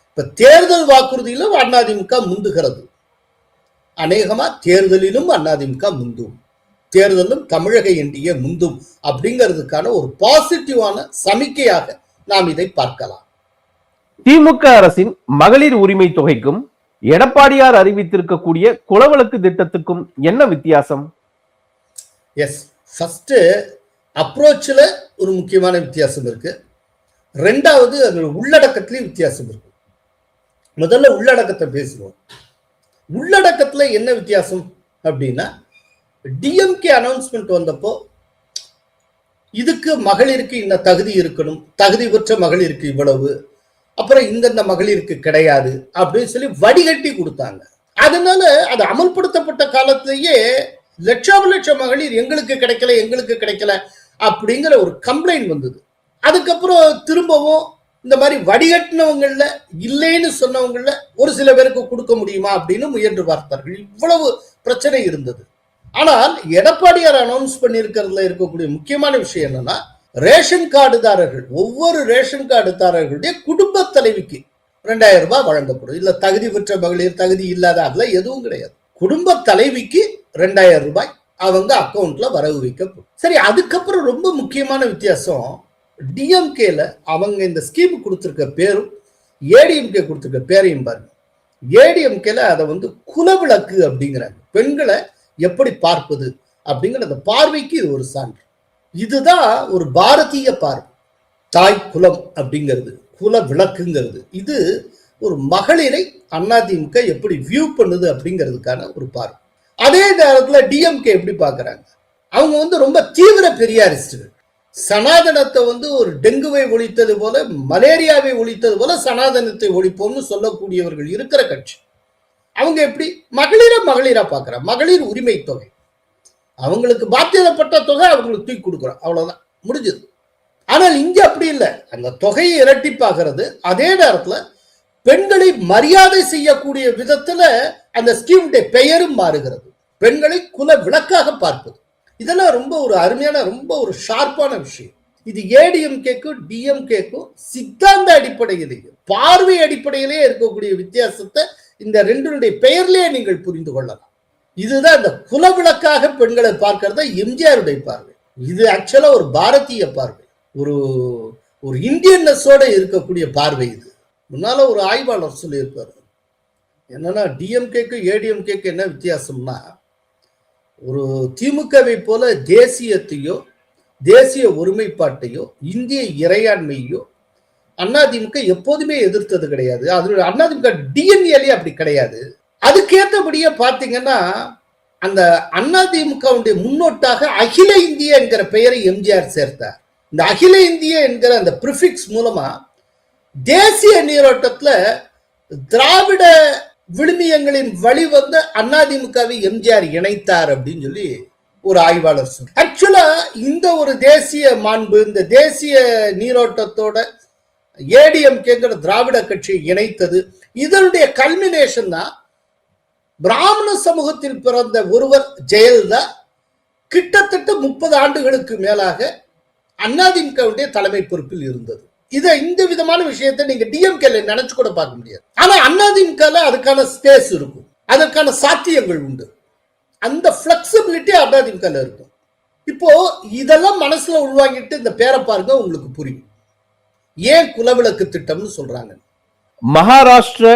இப்ப தேர்தல் வாக்குறுதியிலும் அதிமுக முந்துகிறது. அநேகமா தேர்தலிலும் அதிமுக முந்தும், தேர்தலும் தமிழக என்டிஏ முந்தும் அப்படிங்கிறதுக்கான ஒரு பாசிட்டிவான சமிக்கையாக நாம் இதை பார்க்கலாம். திமுக அரசின் மகளிர் உரிமை தொகைக்கும் எடப்பாடியார் அறிவித்திருக்கக்கூடிய குலவிளக்கு திட்டத்துக்கும் என்ன வித்தியாசம்? எஸ், ஃபர்ஸ்ட் அப்ரோச்ல ஒரு முக்கியமான வித்தியாசம் இருக்கு. ரெண்டாவது அது உள்ளடக்கத்திலையும் வித்தியாசம் இருக்கு. முதல்ல உள்ளடக்கத்தை பேசுவோம். உள்ளடக்கத்துல என்ன வித்தியாசம் அப்படின்னா, டிஎம்கே அனௌன்ஸ்மெண்ட் வந்தப்போ இதுக்கு மகளிருக்கு இந்த தகுதி இருக்கணும், தகுதி பெற்ற மகளிருக்கு இவ்வளவு, அப்புறம் இந்த மகளிருக்கு கிடையாது அப்படின்னு சொல்லி வடிகட்டி கொடுத்தாங்க. அதனால அது அமல்படுத்தப்பட்ட காலத்திலேயே லட்சம் மகளிர் எங்களுக்கு கிடைக்கல அப்படிங்கிற ஒரு கம்ப்ளைண்ட் வந்தது. அதுக்கப்புறம் திரும்பவும் இந்த மாதிரி வடிகட்டினவங்கள இல்லைன்னு சொன்னவங்கள ஒரு சில பேருக்கு கொடுக்க முடியுமா அப்படின்னு முயன்று பார்த்தார்கள். இவ்வளவு பிரச்சனை இருந்தது. ஆனால் எடப்பாடியார் அனௌன்ஸ் பண்ணியிருக்கிறதுல இருக்கக்கூடிய முக்கியமான விஷயம் என்னன்னா, ரேஷன் கார்டுதாரர்கள், ஒவ்வொரு ரேஷன் கார்டுதாரர்களுடைய குடும்ப தலைவிக்கு 2000 ரூபாய் வழங்கப்படும். இல்ல தகுதி பெற்ற மகளிர், தகுதி இல்லாத, அதுல எதுவும் கிடையாது. குடும்ப தலைவிக்கு 2000 ரூபாய் அவங்க அக்கௌண்ட்ல வரவு வைக்கப்படும். சரி, அதுக்கப்புறம் ரொம்ப முக்கியமான வித்தியாசம், டிஎம்கேல அவங்க இந்த ஸ்கீம் கொடுத்திருக்க பேரும் ஏடிஎம்கே கொடுத்திருக்க பேரையும் பாருங்க. ஏடிஎம்கேல அதை குலவிளக்கு அப்படிங்கிறாங்க. பெண்களை எப்படி பார்ப்பது அப்படிங்கிற அந்த பார்வைக்கு இது ஒரு சான்று. இதுதான் ஒரு பாரதிய பார்வை. தாய் குலம் அப்படிங்கிறது, குல விளக்குங்கிறது, இது ஒரு மகளிரை அதிமுக எப்படி வியூ பண்ணுது அப்படிங்கிறதுக்கான ஒரு பார்வை. அதே நேரத்துல டிஎம்கே எப்படி பாக்குறாங்க, அவங்க ரொம்ப தீவிர பெரியாரிஸ்டுகள். சனாதனத்தை ஒரு டெங்குவை ஒழித்தது போல, மலேரியாவை ஒழித்தது போல சனாதனத்தை ஒழிப்போம்னு சொல்லக்கூடியவர்கள் இருக்கிற கட்சி. அவங்க எப்படி மகளிரா பாக்குறாங்க. மகளிர் உரிமை தொகை, அவங்களுக்கு பாத்தியப்பட்ட தொகை அவங்களுக்கு தூக்கி கொடுக்குறோம், அவ்வளவுதான், முடிஞ்சது. ஆனால் இங்க அப்படி இல்லை. அந்த தொகையை இரட்டிப்பாகிறது. அதே நேரத்துல பெண்களை மரியாதை செய்யக்கூடிய விதத்துல அந்த ஸ்கீமுடைய பெயரும் மாறுகிறது. பெண்களை குல விளக்காக பார்ப்பது, இதெல்லாம் ரொம்ப ஒரு அருமையான, ரொம்ப ஒரு ஷார்ப்பான விஷயம். இது ஏடிஎம்கேக்கும் டிஎம்கேக்கும் சித்தாந்த அடிப்படையிலேயும் பார்வை அடிப்படையிலே இருக்கக்கூடிய வித்தியாசத்தை இந்த ரெண்டுடைய பெயர்லயே நீங்கள் புரிந்து கொள்ளலாம். இதுதான் இந்த குலவிளக்காக பெண்களை பார்க்கறத எம்ஜிஆருடைய பார்வை. இது ஆக்சுவலா ஒரு பாரதிய பார்வை, ஒரு ஒரு இந்தியன்னஸோட இருக்கக்கூடிய பார்வை. இது முன்னால ஒரு ஆய்வாளர் சொல்லியிருப்பாரு, என்னன்னா டிஎம்கேக்கு ஏடிஎம்கேக்கு என்ன வித்தியாசம்னா, ஒரு திமுகவை போல தேசியத்தையோ தேசிய ஒருமைப்பாட்டையோ இந்திய இறையாண்மையோ அதிமுக எப்போதுமே எதிர்த்தது கிடையாது. அது அதிமுக டிஎன்ஏலே அப்படி கிடையாது. அதுக்கேற்றபடியே பாத்தீங்கன்னா அந்த அதிமுகவுடைய முன்னோட்டாக அகில இந்திய என்கிற பெயரை எம்ஜிஆர் சேர்த்தார். இந்த அகில இந்திய என்கிற அந்த பிரிஃபிக்ஸ் மூலமா தேசிய நீரோட்டத்துல திராவிட விழுமியங்களின் வழி வந்து அதிமுகவை எம்ஜிஆர் இணைத்தார் அப்படின்னு சொல்லி ஒரு ஆய்வாளர் சொன்னார். ஆக்சுவலா இந்த ஒரு தேசிய மாண்பு, இந்த தேசிய நீரோட்டத்தோட ஏடிஎம்கேங்கிற திராவிட கட்சியை இணைத்தது, இதனுடைய கல்மினேஷன் தான் பிராமண சமூகத்தில் பிறந்த ஒருவர் ஜெயலலிதா கிட்டத்தட்ட 30 ஆண்டுகளுக்கு மேலாக அதிமுகவுடைய தலைமை பொறுப்பில் இருந்தது. இந்த விதமான விஷயத்தை நீங்க டிஎம்கேல நினைச்சு கூட பார்க்க முடியாது. ஆனா அதிமுகல அதுக்கான ஸ்பேஸ் இருக்கும், அதற்கான சாத்தியங்கள் உண்டு, அந்த பிளெக்சிபிலிட்டி அதிமுகல இருக்கும். இப்போ இதெல்லாம் மனசுல உள்வாங்கிட்டு இந்த பேரை பாருங்க, உங்களுக்கு புரியும் ஏன் குலவிளக்கு திட்டம்னு சொல்றாங்க. மகாராஷ்டிர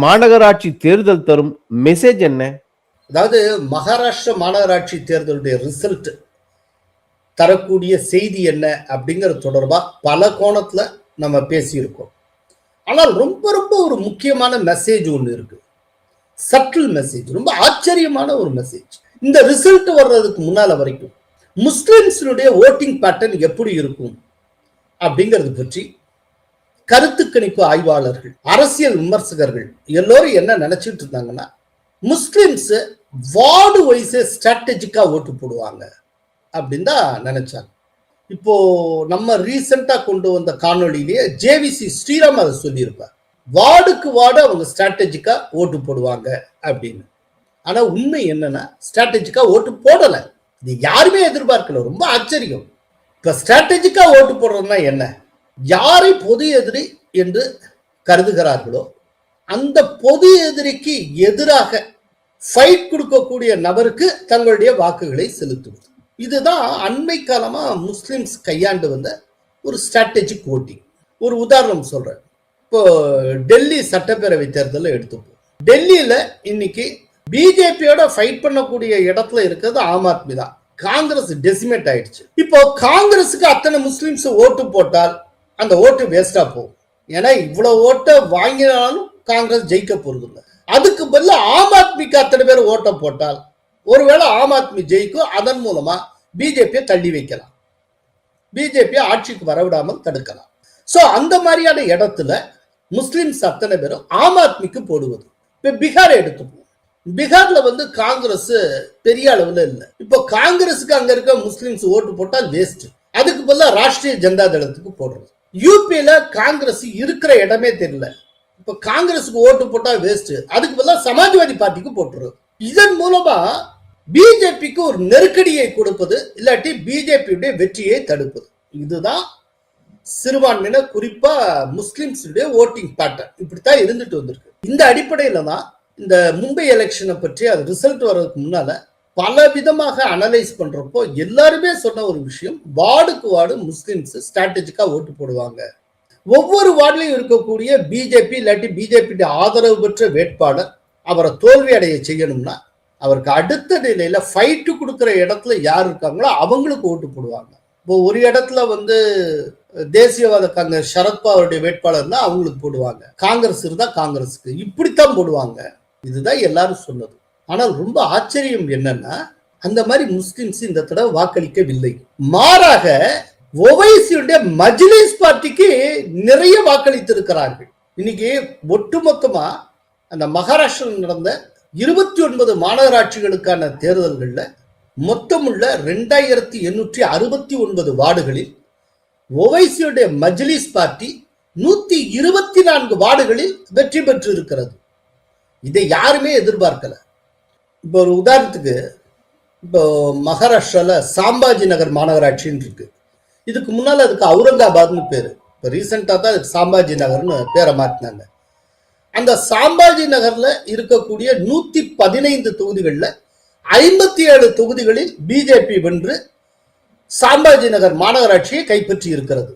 மாநகராட்சி தேர்தல் தரும் மெசேஜ் என்ன? அதாவது மகாராஷ்டிர மாநகராட்சி தேர்தலுடைய ரிசல்ட் தரக்கூடிய செய்தி என்ன அப்படிங்கிறது தொடர்பா பல கோணத்துல நம்ம பேசியிருக்கோம். ஆனால் ரொம்ப ரொம்ப ஒரு முக்கியமான மெசேஜ் ஒன்று இருக்கு, சட்டில் மெசேஜ், ரொம்ப ஆச்சரியமான ஒரு மெசேஜ். இந்த ரிசல்ட் வர்றதுக்கு முன்னால வரைக்கும் முஸ்லிம்ஸுடைய ஓட்டிங் பேட்டர்ன் எப்படி இருக்கும் அப்படிங்கிறது பற்றி கருத்து கணிப்பு ஆய்வாளர்கள், அரசியல் விமர்சகர்கள் எல்லோரும் என்ன நினைச்சிட்டு இருந்தாங்கன்னா, முஸ்லிம்ஸ் வார்டு வைஸ் ஸ்ட்ராட்டஜிக்கா ஓட்டு போடுவாங்க அப்படின்னு தான் நினைச்சாங்க. இப்போ நம்ம ரீசெண்டா கொண்டு வந்த காணொலியிலேயே ஜேவிசி ஸ்ரீராம் அதை சொல்லியிருப்பார், வார்டுக்கு வார்டு அவங்க ஸ்ட்ராட்டஜிக்கா ஓட்டு போடுவாங்க அப்படின்னு. ஆனா உண்மை என்னன்னா ஸ்ட்ராட்டஜிக்கா ஓட்டு போடல. இது யாருமே எதிர்பார்க்கல, ரொம்ப ஆச்சரியம். இப்ப ஸ்ட்ராட்டஜிக்கா ஓட்டு போடுறதுன்னா என்ன, யாரை பொது எதிரி என்று கருதுகிறார்களோ அந்த பொது எதிரிக்கு எதிராக ஃபைட் கொடுக்கக்கூடிய நபருக்கு தங்களுடைய வாக்குகளை செலுத்துவது. இதுதான் அண்மை காலமா முஸ்லிம்ஸ் கையாண்டு வந்த ஒரு ஸ்ட்ராட்டஜிக் ஓட்டிங். ஒரு உதாரணம் சொல்றேன். இப்போ டெல்லி சட்டப்பேரவை தேர்தலை எடுத்துப்போம். டெல்லியில இன்னைக்கு பிஜேபியோட ஃபைட் பண்ணக்கூடிய இடத்துல இருக்கிறது ஆம் ஆத்மி தான். காங்கிரஸ் டெசிமேட் ஆயிடுச்சு. இப்போ காங்கிரஸுக்கு அத்தனை முஸ்லிம்ஸ் ஓட்டு போட்டால் அந்த ஓட்டு வேஸ்டா போகும். ஏன்னா இவ்வளவு ஓட்டை வாங்கினாலும் காங்கிரஸ் ஜெயிக்க போறது இல்லை. அதுக்கு பதில் ஆம் ஆத்மிக்கு அத்தனை பேர் ஓட்ட போட்டால் ஒருவேளை ஆம் ஆத்மி ஜெயிக்கும், அதன் மூலமா பிஜேபியை தள்ளி வைக்கலாம், பிஜேபியை ஆட்சிக்கு வரவிடாமல் தடுக்கலாம். சோ அந்த மாதிரியான இடத்துல முஸ்லிம்ஸ் அத்தனை பேரும் ஆம் ஆத்மிக்கு போடுவது. இப்ப பீகார் எடுத்துப்போம். பீகார்ல வந்து காங்கிரஸ் பெரிய அளவுல இல்லை. இப்போ காங்கிரஸுக்கு அங்க இருக்க முஸ்லிம்ஸ் ஓட்டு போட்டால் வேஸ்ட், அதுக்கு பதிலா ராஷ்டிரிய ஜனதா தளத்துக்கு போடுறது. யூபியில காங்கிரஸ் இருக்கிற இடமே தெரியல, இப்ப காங்கிரஸுக்கு ஓட்டு போட்டா வேஸ்ட், அதுக்கு பதிலா சமாஜ்வாதி பார்ட்டிக்கு போட்டுறது. இதன் மூலமா பிஜேபிக்கு ஒரு நெருக்கடியை கொடுப்பது, இல்லாட்டி பிஜேபியுடைய வெற்றியை தடுப்பது. இதுதான் சிறுபான்மையினர், குறிப்பா முஸ்லிம்ஸ் ஓட்டிங் பேட்டர்ன் இப்படித்தான் இருந்துட்டு வந்திருக்கு. இந்த அடிப்படையில தான் இந்த மும்பை எலெக்ஷனை பற்றி அது ரிசல்ட் வர்றதுக்கு முன்னால பல விதமாக அனலைஸ் பண்றப்போ எல்லாருமே சொன்ன ஒரு விஷயம், வார்டுக்கு வார்டு முஸ்லிம்ஸ் ஸ்ட்ராட்டஜிக்கா ஓட்டு போடுவாங்க. ஒவ்வொரு வார்டுலையும் இருக்கக்கூடிய பிஜேபி இல்லாட்டி பிஜேபி ஆதரவு பெற்ற வேட்பாளர் அவரை தோல்வி அடைய செய்யணும்னா அவருக்கு அடுத்த நிலையில ஃபைட்டு கொடுக்குற இடத்துல யார் இருக்காங்களோ அவங்களுக்கு ஓட்டு போடுவாங்க. இப்போ ஒரு இடத்துல வந்து தேசியவாத காங்கிரஸ் சரத்பவாருடைய வேட்பாளர் தான் அவங்களுக்கு போடுவாங்க, காங்கிரஸ் இருந்தா காங்கிரஸுக்கு, இப்படித்தான் போடுவாங்க. இதுதான் எல்லாரும் சொன்னது. ஆனால் ரொம்ப ஆச்சரியம் என்னன்னா, அந்த மாதிரி முஸ்லிம்ஸ் இந்த தடவை வாக்களிக்கவில்லை. மாறாக ஓவைசியுடைய மஜ்லிஸ் பார்ட்டிக்கு நிறைய வாக்களித்து இருக்கிறார்கள். இன்னைக்கு ஒட்டுமொத்தமா அந்த மகாராஷ்டிராவில் நடந்த 29 மாநகராட்சிகளுக்கான தேர்தல்கள்ல மொத்தமுள்ள 2869 வார்டுகளில் ஓவைசியுடைய மஜ்லிஸ் பார்ட்டி 124 வார்டுகளில் வெற்றி பெற்று இருக்கிறது. இதை யாருமே எதிர்பார்க்கல. இப்போ ஒரு உதாரணத்துக்கு, இப்போ மகாராஷ்டிரால சாம்பாஜி நகர் மாநகராட்சின்னு இருக்கு. இதுக்கு முன்னால அதுக்கு அவுரங்காபாத்னு பேரு. இப்போ ரீசெண்டாக தான் அதுக்கு சாம்பாஜி நகர்னு பேரை மாற்றினாங்க. அந்த சாம்பாஜி நகர்ல இருக்கக்கூடிய 115 தொகுதிகளில் 57 தொகுதிகளில் பிஜேபி வென்று சாம்பாஜி நகர் மாநகராட்சியை கைப்பற்றி இருக்கிறது.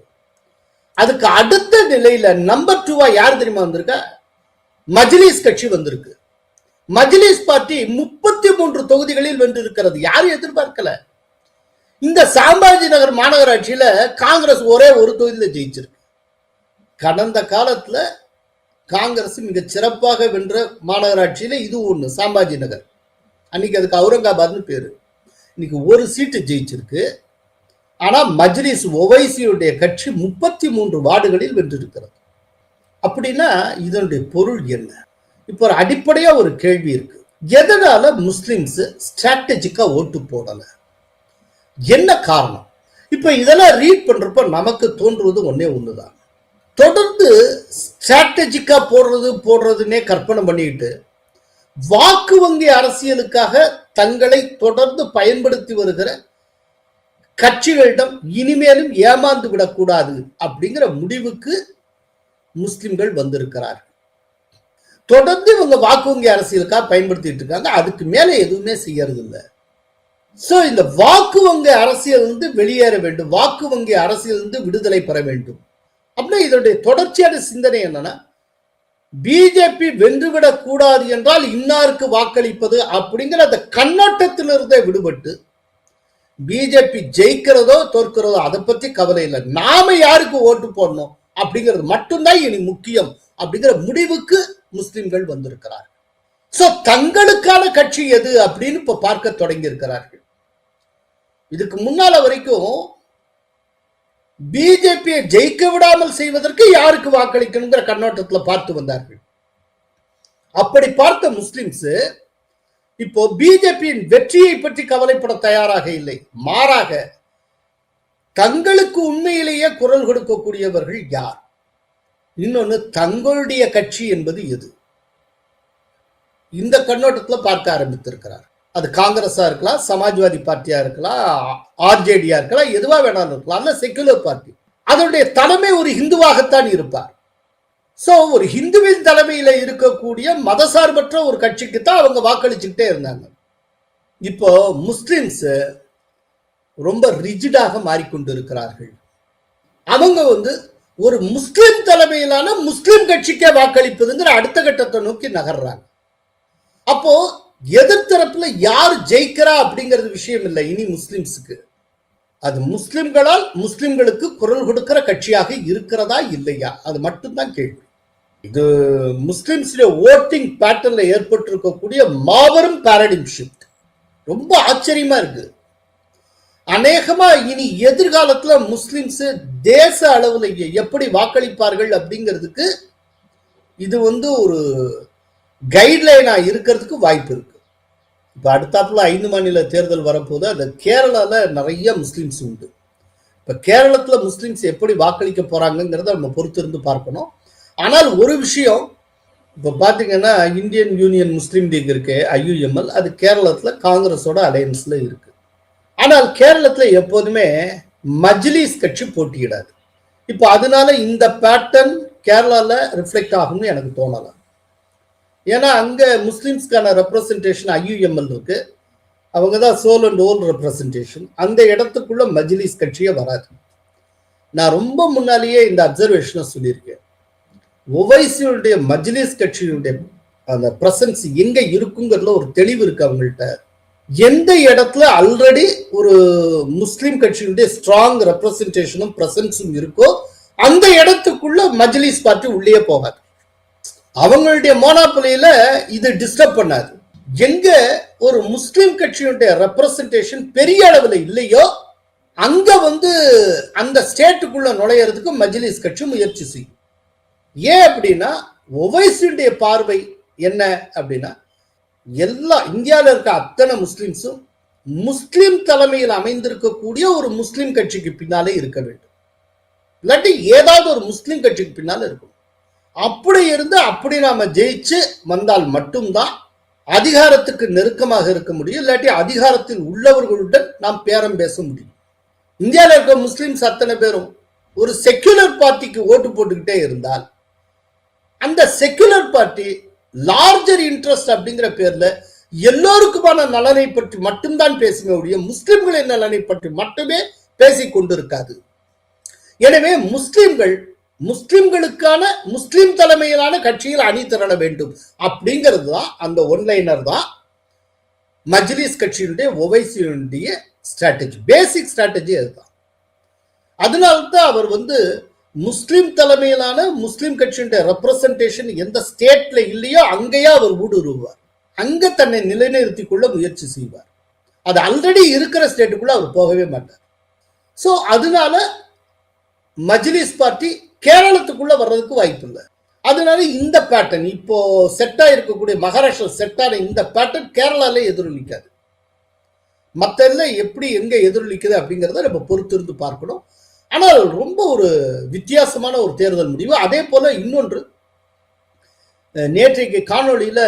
அதுக்கு அடுத்த நிலையில நம்பர் 2 யார் தெரியுமா வந்திருக்கா? மஜ்லிஸ் கட்சி வந்திருக்கு. மஜ்லிஸ் பார்ட்டி 33 தொகுதிகளில் வென்றிருக்கிறது. யாரும் எதிர்பார்க்கல. இந்த சாம்பாஜி நகர் மாநகராட்சியில காங்கிரஸ் ஒரே ஒரு தொகுதியில ஜெயிச்சிருக்கு. கடந்த காலத்துல காங்கிரஸ் மிக சிறப்பாக வென்ற மாநகராட்சியில இது ஒண்ணு, சாம்பாஜி நகர். அன்னைக்கு அதுக்கு அவுரங்காபாத்னு பேரு. இன்னைக்கு ஒரு சீட்டு ஜெயிச்சிருக்கு. ஆனா மஜ்லிஸ் ஒவைசியுடைய கட்சி 33 வார்டுகளில் வென்றிருக்கிறது. அப்படின்னா இதனுடைய பொருள் என்ன? இப்போ ஒரு அடிப்படையா ஒரு கேள்வி இருக்கு. எதனால முஸ்லிம்ஸ் ஸ்ட்ராட்டஜிக்கா ஓட்டு போடல? என்ன காரணம்? இப்ப இதெல்லாம் ரீட் பண்றப்ப நமக்கு தோன்றுவது ஒன்னே ஒண்ணுதான். தொடர்ந்து ஸ்ட்ராட்டஜிக்கா போடுறதுன்னே கற்பனை பண்ணிட்டு வாக்கு வங்கி அரசியலுக்காக தங்களை தொடர்ந்து பயன்படுத்தி வருகிற கட்சிகளிடம் இனிமேலும் ஏமாந்து விடக்கூடாது அப்படிங்கிற முடிவுக்கு முஸ்லிம்கள் வந்திருக்கிறார்கள். தொடர்ந்து இவங்க வாக்கு வங்கி அரசியலுக்காக பயன்படுத்திட்டு இருக்காங்க. அதுக்கு மேல எதுவுமே செய்யறது இல்லை. சோ இந்த வாக்கு வங்கி அரசியல் வந்து வெளியேற வேண்டும், வாக்கு வங்கி அரசியல் வந்து விடுதலை பெற வேண்டும் அப்படின்னா இதனுடைய தொடர்ச்சியான சிந்தனை என்னன்னா, பிஜேபி வென்றுவிடக் கூடாது என்றால் இன்னாருக்கு வாக்களிப்பது அப்படிங்கிற அந்த கண்ணோட்டத்திலிருந்தே விடுபட்டு பிஜேபி ஜெயிக்கிறதோ தோற்கிறதோ அதை பத்தி கவலை இல்லை, நாம யாருக்கு ஓட்டு போடணும் அப்படிங்கிறது மட்டும்தான் இனி முக்கியம் அப்படிங்கிற முடிவுக்கு முஸ்லிம்கள் வந்திருக்கிறார்கள். சோ தங்களுக்கான கட்சி எது அப்படின்னு இப்ப பார்க்க தொடங்கி இருக்கிறார்கள். இதுக்கு முன்னால வரைக்கும் பிஜேபியை ஜெயிக்க விடாமல் செய்வதற்கு யாருக்கு வாக்களிக்கணுங்கிற கண்ணோட்டத்துல பார்த்து வந்தார்கள். அப்படி பார்த்த முஸ்லிம்ஸ் இப்போ பிஜேபியின் வெற்றியை பற்றி கவலைப்பட தயாராக இல்லை. மாறாக தங்களுக்கு உண்மையிலேயே குரல் கொடுக்கக்கூடியவர்கள் யார், இன்னொன்னு தங்களுடைய கட்சி என்பது எது, இந்த கண்ணோட்டத்துல பார்க்க ஆரம்பித்திருக்கிறார். அது காங்கிரஸா இருக்கலாம், சமாஜ்வாதி பார்ட்டியா இருக்கலாம், ஆர்ஜேடியா இருக்கலாம், எதுவா வேணாலும் இருக்கலாம், அல்ல செக்குலர் பார்ட்டி. அதனுடைய தலைமை ஒரு ஹிந்துவாகத்தான் இருப்பார். சோ ஒரு ஹிந்துவின் தலைமையில இருக்கக்கூடிய மதசார்பற்ற ஒரு கட்சிக்கு தான் அவங்க வாக்களிச்சுக்கிட்டே இருந்தாங்க. இப்போ முஸ்லிம்ஸ் ரொம்ப ரிஜிடாக மாறிக்கொண்டு இருக்கிறார்கள். அவங்க வந்து ஒரு முஸ்லிம் தலைமையிலான முஸ்லிம் கட்சிக்கே வாக்களிப்பதுங்கிற அடுத்த கட்டத்தை நோக்கி நகர்றாங்க. அப்போ எதிர்த்தரப்புல யார் ஜெயிக்கிறா அப்படிங்கிறது விஷயம் இல்லை இனி முஸ்லிம்ஸுக்கு. அது முஸ்லிம்களால் முஸ்லிம்களுக்கு குரல் கொடுக்கிற கட்சியாக இருக்கிறதா இல்லையா, அது மட்டும்தான் கேள்வி. இது முஸ்லிம்ஸுடைய ஓட்டிங் பேட்டர்ன்ல ஏற்பட்டிருக்கக்கூடிய மாபெரும் பாராடிம் ஷிஃப்ட். ரொம்ப ஆச்சரியமா இருக்கு. அநேகமா இனி எதிர்காலத்துல முஸ்லிம்ஸ் தேச அளவுல எப்படி வாக்களிப்பார்கள் அப்படிங்கிறதுக்கு இது வந்து ஒரு கைட்லைனா இருக்கிறதுக்கு வாய்ப்பு இருக்கு. இப்ப அடுத்தாப்புல 5 மாநில தேர்தல் வரப்போது அது கேரளால நிறைய முஸ்லிம்ஸ் உண்டு. இப்ப கேரளத்துல முஸ்லிம்ஸ் எப்படி வாக்களிக்க போறாங்கிறத நம்ம பொறுத்து இருந்து பார்க்கணும். ஆனால் ஒரு விஷயம், இப்ப பாத்தீங்கன்னா இந்தியன் யூனியன் முஸ்லீம் லீக் இருக்கு, IUML, அது கேரளத்துல காங்கிரஸோட அலையன்ஸ்ல இருக்கு. ஆனால் கேரளத்துல எப்போதுமே மஜ்லிஸ் கட்சி போட்டியிடாது. இப்ப அதனால இந்த பேட்டர்ன் கேரளால ரிஃப்ளெக்ட் ஆகும்னு எனக்கு தோணலாம். ஏன்னா அங்க முஸ்லிம்ஸ்க்கான ரெப்ரசன்டேஷன் IUML இருக்கு, அவங்க தான் சோல் அண்ட் ஓல் ரெப்ரசன்டேஷன். அந்த இடத்துக்குள்ள மஜ்லிஸ் கட்சியே வராது. நான் ரொம்ப முன்னாலேயே இந்த அப்சர்வேஷனை சொல்லியிருக்கேன். ஒவைசியுடைய மஜ்லிஸ் கட்சியுடைய அந்த பிரசன்ஸ் எங்க இருக்குங்கிறதுல ஒரு தெளிவு இருக்கு அவங்கள்ட்ட. எந்த இடத்துல ஆல்ரெடி ஒரு முஸ்லிம் கட்சியுடைய ஸ்ட்ராங் ரெப்ரசன்டேஷனும் பிரசன்ஸும் இருக்கோ அந்த இடத்துக்குள்ள மஜ்லிஸ் பார்ட்டி உள்ளே போகாது. அவங்களுடைய மோனோபலியில இது டிஸ்டர்ப் பண்ணாது. எங்க ஒரு முஸ்லிம் கட்சியுடைய ரெப்ரசன்டேஷன் பெரிய அளவில் இல்லையோ அங்க வந்து அந்த ஸ்டேட்டுக்குள்ள நுழையிறதுக்கு மஜ்லிஸ் கட்சி முயற்சி செய்யும். ஏன் அப்படின்னா ஒவைசியுடைய பார்வை என்ன அப்படின்னா, எல்லா இந்தியாவில் இருக்க அத்தனை முஸ்லிம்ஸும் முஸ்லிம் தலைமையில் அமைந்திருக்கக்கூடிய ஒரு முஸ்லிம் கட்சிக்கு பின்னாலே இருக்க வேண்டும், இல்லாட்டி ஏதாவது ஒரு முஸ்லிம் கட்சிக்கு பின்னால இருக்கும். அப்படி இருந்து அப்படி நாம ஜெயிச்சு வந்தால் மட்டும்தான் அதிகாரத்துக்கு நெருக்கமாக இருக்க முடியும், இல்லாட்டி அதிகாரத்தில் உள்ளவர்களுடன் நாம் பேரம் பேச முடியும். இந்தியாவில் இருக்க முஸ்லிம்ஸ் அத்தனை பேரும் ஒரு செக்குலர் பார்ட்டிக்கு ஓட்டு போட்டுக்கிட்டே இருந்தால் அந்த செக்குலர் பார்ட்டி லார்ஜர் இன்ட்ரெஸ்ட் அப்படிங்கிற பேர்ல எல்லோருக்குமான நலனை பற்றி மட்டும்தான் பேசுமே ஒழிய முஸ்லிம்களின் நலனை பற்றி மட்டுமே பேசிக் கொண்டிருக்காது. எனவே முஸ்லிம்களுக்கான முஸ்லிம் தலைமையிலான கட்சியில் அணி திரள வேண்டும் அப்படிங்கிறது தான் அந்த ஒன்லைனர் தான் மஜ்லிஸ் கட்சியினுடைய ஒவைசியினுடைய ஸ்ட்ராட்டஜி, பேசிக் ஸ்ட்ராட்டஜி அதுதான். அதனால்தான் அவர் முஸ்லிம் தலைமையிலான முஸ்லிம் கட்சியினுடைய ரெப்ரசன்டேஷன் எந்த ஸ்டேட்ல இல்லையோ அங்கேயே அவர் ஊடுருவார், அங்க தன்னை நிலைநிறுத்திக் கொள்ள முயற்சி செய்வார். அது ஆல்ரெடி இருக்கிற ஸ்டேட்டுக்குள்ள அவர் போகவே மாட்டார். சோ அதனால மஜ்லிஸ் பார்ட்டி கேரளத்துக்குள்ள வர்றதுக்கு வாய்ப்பு இல்லை. அதனால இந்த பேட்டர்ன் இப்போ செட்டா இருக்கக்கூடிய மகாராஷ்டிரா செட்டான இந்த பேட்டர்ன் கேரளால எதிரொலிக்காது. மற்ற எப்படி எங்க எதிரொலிக்குது அப்படிங்கிறத நம்ம பொறுத்திருந்து பார்க்கணும். ஆனால் ரொம்ப ஒரு வித்தியாசமான ஒரு தேர்தல் முடிவு. அதே போல இன்னொன்று, நேற்றைக்கு காணொலியில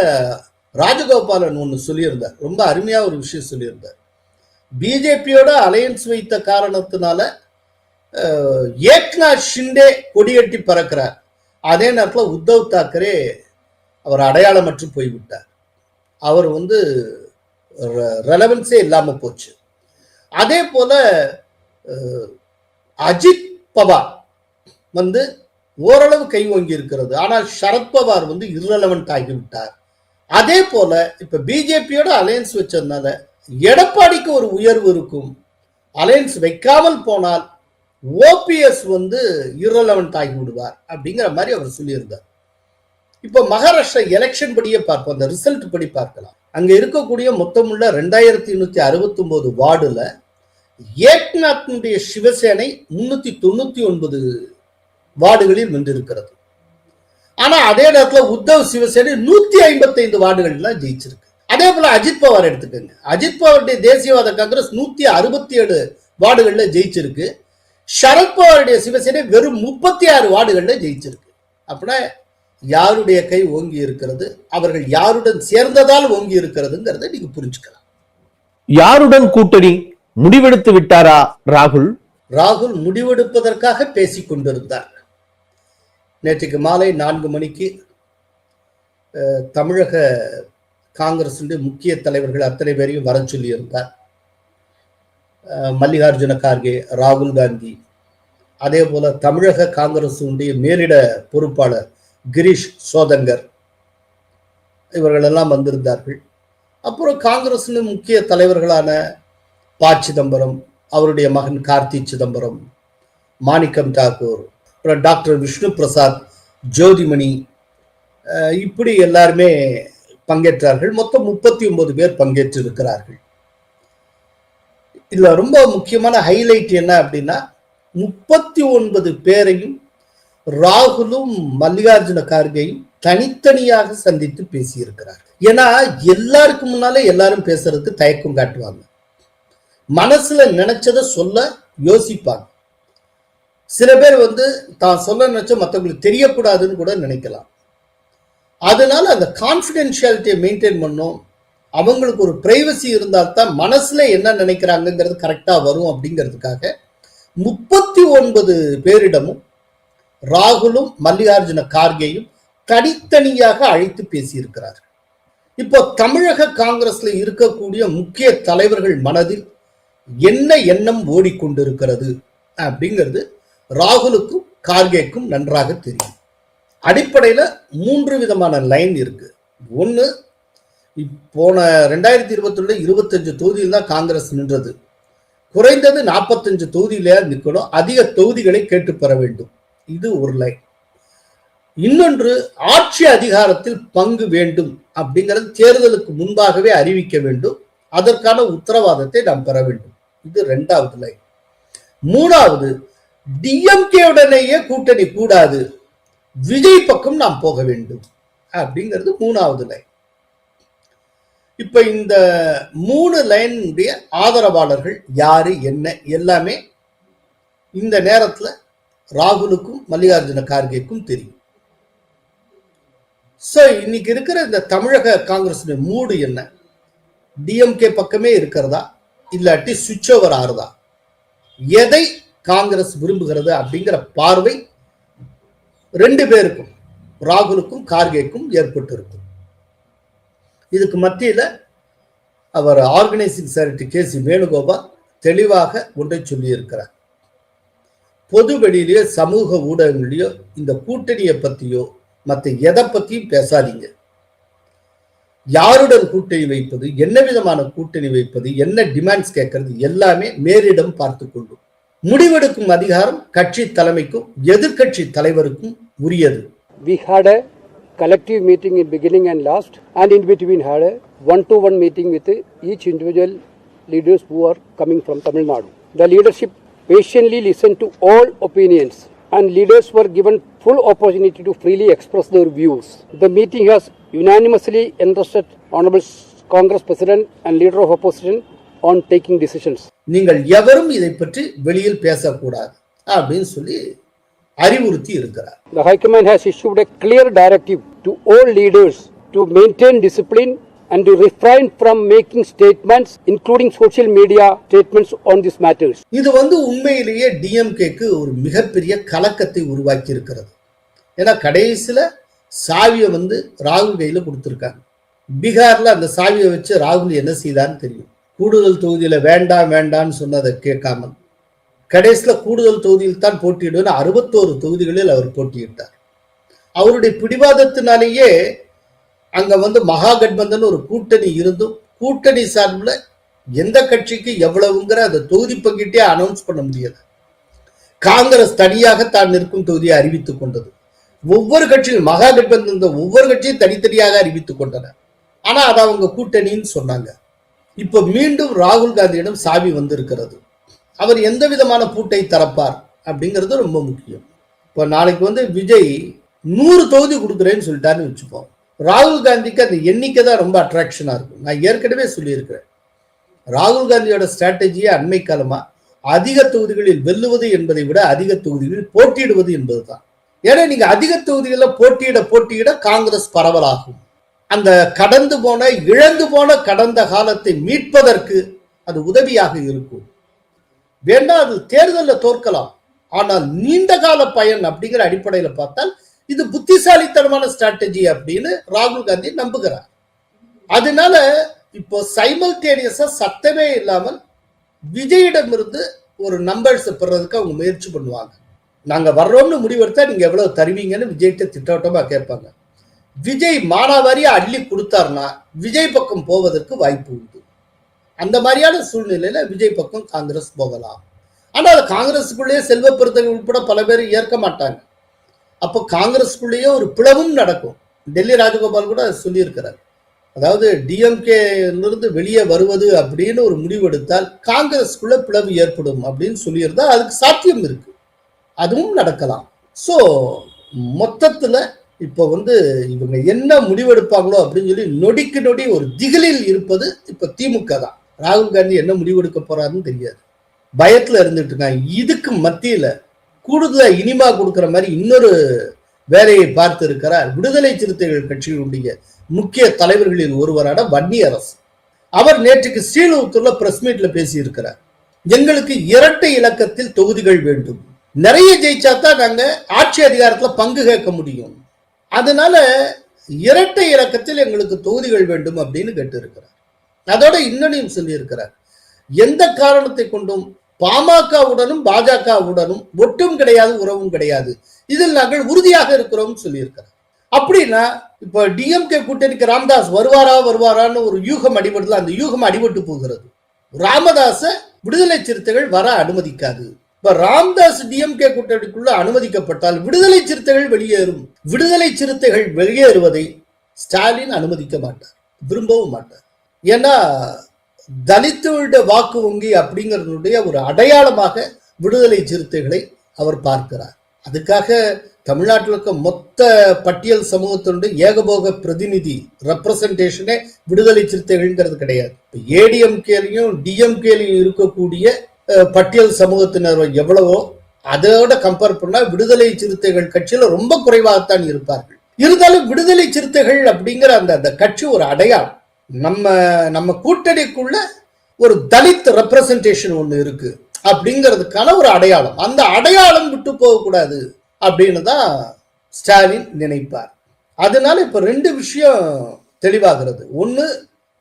ராஜகோபாலன் ஒன்று சொல்லியிருந்தார், ரொம்ப அருமையா ஒரு விஷயம் சொல்லியிருந்தார். பிஜேபியோட அலையன்ஸ் வைத்த காரணத்தினால ஏக்நாத் ஷிண்டே கொடியேற்றி பறக்கிறார், அதே நேரத்தில் உத்தவ் தாக்கரே அவர் அடையாளமற்று போய்விட்டார். அவர் ரெலவன்ஸே இல்லாம போச்சு. அதே போல அஜித் பவார் ஓரளவு கை ஓங்கி இருக்கிறது, ஆனால் சரத்பவார் இரலவென்ட் ஆகிவிட்டார். அதே போல இப்ப பிஜேபியோட அலையன்ஸ் வச்சதுனால எடப்பாடிக்கு ஒரு உயர்வு இருக்கும். அலையன்ஸ் வைக்காமல் போனால் ஓபிஎஸ் இரலவென்ட் ஆகி விடுவார் அப்படிங்கிற மாதிரி அவர் சொல்லியிருந்தார். இப்ப மகாராஷ்டிரா எலெக்ஷன் படியே பார்ப்போம், அந்த ரிசல்ட் படி பார்க்கலாம். அங்க இருக்கக்கூடிய மொத்தமுள்ள 2169 வார்டுல ஏக்நாத்தினுடைய சிவசேனை 399 வார்டுகளில் வென்றிருக்கிறது. ஆனா அதே நேரத்தில் உத்தவ் சிவசேனை 155 வார்டுகள் ஜெயிச்சிருக்கு. அதே போல அஜித் பவார் எடுத்துக்கோங்க, அஜித் பவாருடைய தேசியவாத காங்கிரஸ் 167 வார்டுகள்ல ஜெயிச்சிருக்கு. சரத்பவாருடைய சிவசேனை வெறும் 36 வார்டுகள்ல ஜெயிச்சிருக்கு. அப்படின்னா யாருடைய கை ஓங்கி இருக்கிறது, அவர்கள் யாருடன் சேர்ந்ததால் ஓங்கி இருக்கிறதுங்கிறத நீங்க புரிஞ்சுக்கலாம். யாருடன் கூட்டணி முடிவெடுத்து விட்டாரா ராகுல்? ராகுல் முடிவெடுப்பதற்காக பேசிக் கொண்டிருந்தார். நேற்றுக்கு மாலை 4 மணிக்கு தமிழக காங்கிரஸ் முக்கிய தலைவர்கள் அத்தனை பேரையும் வர சொல்லியிருந்தார். மல்லிகார்ஜுன கார்கே, ராகுல் காந்தி, அதே போல தமிழக காங்கிரஸ் மேலிட பொறுப்பாளர் கிரீஷ் சோதங்கர், இவர்கள் எல்லாம் வந்திருந்தார்கள். அப்புறம் காங்கிரஸ் முக்கிய தலைவர்களான ப. சிதம்பரம், அவருடைய மகன் கார்த்தி சிதம்பரம், மாணிக்கம் தாக்கூர், அப்புறம் டாக்டர் விஷ்ணு பிரசாத், ஜோதிமணி, இப்படி எல்லாருமே பங்கேற்றார்கள். மொத்தம் 39 பேர் பங்கேற்றிருக்கிறார்கள். இதுல ரொம்ப முக்கியமான ஹைலைட் என்ன அப்படின்னா, 39 பேரையும் ராகுலும் மல்லிகார்ஜுன கார்கேயும் தனித்தனியாக சந்தித்து பேசியிருக்கிறார். ஏன்னா எல்லாருக்கும் முன்னாலே எல்லாரும் பேசுறதுக்கு தயக்கம் காட்டுவாங்க, மனசுல நினைச்சதை சொல்ல யோசிப்பாங்க. சில பேர் தான் சொல்ல நினைச்ச மற்றவங்களுக்கு தெரியக்கூடாதுன்னு கூட நினைக்கலாம். அதனால அந்த கான்பிடென்ஷியாலிட்டியை மெயின்டைன் பண்ணும், அவங்களுக்கு ஒரு பிரைவசி இருந்தால்தான் மனசுல என்ன நினைக்கிறாங்கிறது கரெக்டா வரும். அப்படிங்கிறதுக்காக 39 பேரிடமும் ராகுலும் மல்லிகார்ஜுன கார்கேயும் தனித்தனியாக அழைத்து பேசியிருக்கிறார். இப்போ தமிழக காங்கிரஸ்ல இருக்கக்கூடிய முக்கிய தலைவர்கள் மனதில் என்ன எண்ணம் ஓடிக்கொண்டிருக்கிறது அப்படிங்கிறது ராகுலுக்கும் கார்கேக்கும் நன்றாக தெரியும். அடிப்படையில 3 விதமான லைன் இருக்கு. ஒன்னு, போன 2021 25 தொகுதியில் தான் காங்கிரஸ் நின்றது. குறைந்தது 45 தொகுதியில நிற்கணும், அதிக தொகுதிகளை கேட்டு பெற வேண்டும். இது ஒரு லைன். இன்னொன்று, ஆட்சி அதிகாரத்தில் பங்கு வேண்டும் அப்படிங்கிறது தேர்தலுக்கு முன்பாகவே அறிவிக்க வேண்டும், அதற்கான உத்தரவாதத்தை நாம் பெற வேண்டும். இது 2வது லைன். 3வது, டிஎம்கே உடனேயே கூட்டணி கூடாது, விஜய் பக்கம் நாம் போக வேண்டும் அப்படிங்கிறது 3வது லைன். இப்ப இந்த 3 லைனுடைய ஆதரவாளர்கள் யாரு என்ன எல்லாமே இந்த நேரத்துல ராகுலுக்கும் மல்லிகார்ஜுன கார்கேக்கும் தெரியும். சோ இன்னைக்கு இருக்கிற இந்த தமிழக காங்கிரஸ் மூடு என்ன, டிஎம்கே பக்கமே இருக்கிறதா, இல்லாட்டி சுவிட்ச் ஓவர் ஆறுதா, எதை காங்கிரஸ் விரும்புகிறது அப்படிங்கிற பார்வை ரெண்டு பேருக்கும், ராகுலுக்கும் கார்கேக்கும் ஏற்பட்டு இருக்கும். இதுக்கு மத்தியில அவர் ஆர்கனைசிங் செக்ரட்டரி கே.சி. வேணுகோபால் தெளிவாக ஒன்றை சொல்லி இருக்கிறார். பொது வெளியிலேயோ சமூக ஊடகங்களிலேயோ இந்த கூட்டணியை பத்தியோ மற்ற எதை பத்தியும் பேசாதீங்க. யாருடன் கூட்டணி வைப்பது, என்ன விதமான கூட்டணி வைப்பது, என்ன டிமாண்ட்ஸ் கேட்கறது எல்லாமே மேலிடம் பார்த்து கொள்ளும். முடிவெடுக்கும் அதிகாரம் கட்சி தலைமைக்கும் எதிர்கட்சி தலைவருக்கும் உரியது. We had a collective meeting in beginning and last, and in between had a one-to-one meeting with each individual leaders who are coming from Tamil Nadu. The leadership patiently listened to all opinions, and leaders were given full opportunity to freely express their views. The meeting has unanimously entrusted Honorable Congress President and Leader of Opposition on taking decisions. நீங்கள் எவரும் இதை பற்றி வெளியில் பேசக்கூடாது அப்படின்னு சொல்லி அறிவுறுத்தி இருக்கிறார். The High Command has issued a clear directive to all leaders to maintain discipline and to refrain from making statements, including social media statements on these matters. இது உண்மையிலேயே டிஎம்கேக்கு ஒரு மிகப்பெரிய கலக்கத்தை உருவாக்கி இருக்கிறது. ஏன்னா கடைசியில சாவியை ராகுல் கையில கொடுத்திருக்காங்க. பீகார்ல அந்த சாவியை வச்சு ராகுல் என்ன செய்தான்னு தெரியும். கூடுதல் தொகுதியில வேண்டாம் வேண்டான்னு சொன்னதை கேட்காமல் கடைசியில கூடுதல் தொகுதியில் தான் போட்டியிடுவது 61 தொகுதிகளில் அவர் போட்டியிட்டார். அவருடைய பிடிவாதத்தினாலேயே அங்க மகாகட்பந்தன் ஒரு கூட்டணி இருந்தும் கூட்டணி சார்பில் எந்த கட்சிக்கு எவ்வளவுங்கிற அந்த தொகுதி பங்கிட்டே அனௌன்ஸ் பண்ண முடியாது. காங்கிரஸ் தனியாக தான் நிற்கும் தொகுதியை அறிவித்துக் கொண்டது. ஒவ்வொரு கட்சியும் மகாகட்பந்தன் ஒவ்வொரு கட்சியும் தனித்தனியாக அறிவித்துக் கொண்டனர். ஆனா அதை அவங்க கூட்டணின்னு சொன்னாங்க. இப்ப மீண்டும் ராகுல் காந்தியிடம் சாவி வந்திருக்கிறது. அவர் எந்த விதமான பூட்டை திறப்பார் அப்படிங்கிறது ரொம்ப முக்கியம். இப்ப நாளைக்கு விஜய் 100 தொகுதி கொடுக்குறேன்னு சொல்லிட்டாருன்னு வச்சுப்போம். ராகுல் காந்திக்கு அந்த எண்ணிக்கை தான் ரொம்ப அட்ராக்ஷனா இருக்கும். நான் ஏற்கனவே சொல்லியிருக்கிறேன், ராகுல் காந்தியோட ஸ்ட்ராட்டஜியை அண்மை காலமா அதிக தொகுதிகளில் வெல்லுவது என்பதை விட அதிக தொகுதிகளில் போட்டியிடுவது என்பதுதான். ஏன்னா நீங்க அதிக தொகுதிகளில் போட்டியிட காங்கிரஸ் பரவலாகும். அந்த கடந்து போன இழந்து போன கடந்த காலத்தை மீட்பதற்கு அது உதவியாக இருக்கும். வேண்டாம், அது தேர்தலில் தோற்கலாம், ஆனால் நீண்ட கால பயன் அப்படிங்கிற அடிப்படையில பார்த்தால் இது புத்திசாலித்தனமான ஸ்ட்ராட்டஜி அப்படின்னு ராகுல் காந்தி நம்புகிறார். அதனால இப்போ சைமல்டேனியஸா சத்தமே இல்லாமல் விஜயிடம் இருந்து ஒரு நம்பர்ஸ் பெறதுக்கு அவங்க முயற்சி பண்ணுவாங்க. நாங்க வர்றோம்னு முடிவெடுத்தா நீங்க எவ்வளவு தருவீங்கன்னு விஜய்கிட்ட திட்டவட்டமா கேட்பாங்க. விஜய் மானாவாரியா அள்ளி கொடுத்தாருன்னா விஜய் பக்கம் போவதற்கு வாய்ப்பு உண்டு. அந்த மாதிரியான சூழ்நிலையில விஜய் பக்கம் காங்கிரஸ் போகலாம். ஆனா அது காங்கிரஸுக்குள்ளேயே செல்வ பெருந்தகை உட்பட பல பேர் ஏற்க மாட்டாங்க. அப்போ காங்கிரஸுக்குள்ளேயே ஒரு பிளவும் நடக்கும். டெல்லி ராஜகோபால் கூட சொல்லியிருக்கிறார். அதாவது டிஎம்கே இருந்து வெளியே வருவது அப்படின்னு ஒரு முடிவெடுத்தால் காங்கிரஸுக்குள்ள பிளவு ஏற்படும் அப்படின்னு சொல்லியிருந்தா அதுக்கு சாத்தியம் இருக்கு, அதுவும் நடக்கலாம். ஸோ மொத்தத்துல இப்போ இவங்க என்ன முடிவெடுப்பாங்களோ அப்படின்னு சொல்லி நொடிக்கு நொடி ஒரு திகிலில் இருப்பது இப்ப திமுக தான். ராகுல் காந்தி என்ன முடிவெடுக்க போறாருன்னு தெரியாது, பயத்துல இருந்துட்டு இருக்காங்க. இதுக்கு மத்தியில கூடுதலா இனிமா கொடுக்கிற மாதிரி இன்னொரு வேலையை பார்த்து இருக்கிறார் விடுதலை சிறுத்தைகள் கட்சியினுடைய முக்கிய தலைவர்களில் ஒருவரான வன்னியரசு. அவர் நேற்றுக்கு ஸ்ரீலூத்தூர்ல பிரஸ் மீட்ல பேசி இருக்கிறார். எங்களுக்கு இரட்டை இலக்கத்தில் தொகுதிகள் வேண்டும், நிறைய ஜெயிச்சாதான் நாங்க ஆட்சி அதிகாரத்துல பங்கு கேட்க முடியும், அதனால இரட்டை இலக்கத்தில் எங்களுக்கு தொகுதிகள் வேண்டும் அப்படின்னு கேட்டு இருக்கிறார். அதோட இன்னொன்னையும் சொல்லி இருக்கிறார், எந்த காரணத்தை கொண்டும் பாமகவுடனும் பாஜகவுடனும் ஒட்டும் கிடையாது, உறவும் கிடையாது, இதில் நாங்கள் உறுதியாக இருக்கிறோம் சொல்லியிருக்கிறார். அப்படின்னா இப்ப டிஎம்கே கூட்டணிக்கு ராமதாஸ் வருவாரான்னு ஒரு யூகம் அடிபடுதல, அந்த யூகம் அடிபட்டு போகிறது. ராமதாஸ விடுதலை சிறுத்தைகள் வர அனுமதிக்காது. இப்ப ராமதாஸ் டிஎம்கே கூட்டணிக்குள்ள அனுமதிக்கப்பட்டால் விடுதலை சிறுத்தைகள் வெளியேறும். விடுதலை சிறுத்தைகள் வெளியேறுவதை ஸ்டாலின் அனுமதிக்க மாட்டார், விரும்பவும் மாட்டார். ஏன்னா தலித்துடைய வாக்கு வங்கி அப்படிங்கிறதுடைய ஒரு அடையாளமாக விடுதலை சிறுத்தைகளை அவர் பார்க்கிறார். அதுக்காக தமிழ்நாட்டில் இருக்க மொத்த பட்டியல் சமூகத்தினுடைய ஏகபோக பிரதிநிதி ரெப்ரசன்டேஷனே விடுதலை சிறுத்தைகள்ங்கிறது கிடையாது. ஏடிஎம்கேலையும் டிஎம்கேலையும் இருக்கக்கூடிய பட்டியல் சமூகத்தினர் எவ்வளவோ அதோட கம்பேர் பண்ணா விடுதலை சிறுத்தைகள் கட்சியில ரொம்ப குறைவாகத்தான் இருப்பார்கள். இருந்தாலும் விடுதலை சிறுத்தைகள் அப்படிங்கிற அந்த கட்சி ஒரு அடையாளம். நம்ம கூட்டணிக்குள்ள ஒரு தலித் ரெப்ரசன்டேஷன் ஒண்ணு இருக்கு. அப்படிங்கிறதுக்கான ஒரு அடையாளம். அந்த அடையாளம் விட்டு போகக்கூடாது அப்படின்னு தான் ஸ்டாலின் நினைப்பார். அதனால இப்ப 2 விஷயம் தெளிவாகிறது. ஒண்ணு,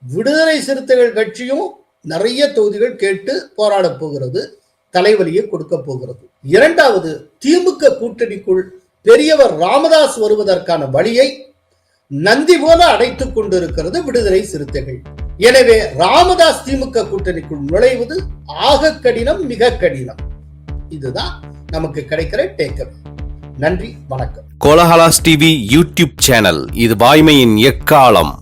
விடுதலை சிறுத்தைகள் கட்சியும் நிறைய தொகுதிகள் கேட்டு போராட போகிறது, தலைவலியை கொடுக்க போகிறது. இரண்டாவது, திமுக கூட்டணிக்குள் பெரியவர் ராமதாஸ் வருவதற்கான வழியை நந்தி போல அடைத்துக் கொண்டிருக்கிறது விடுதலை சிறுத்தைகள். எனவே ராமதாஸ் திமுக கூட்டணிக்குள் நுழைவது ஆக கடினம், மிக கடினம். இதுதான் நமக்கு கிடைக்கிற டேக்கவே. நன்றி, வணக்கம். கோலஹலாஸ் டிவி யூடியூப் சேனல், இது வாய்மையின் எக்காலம்.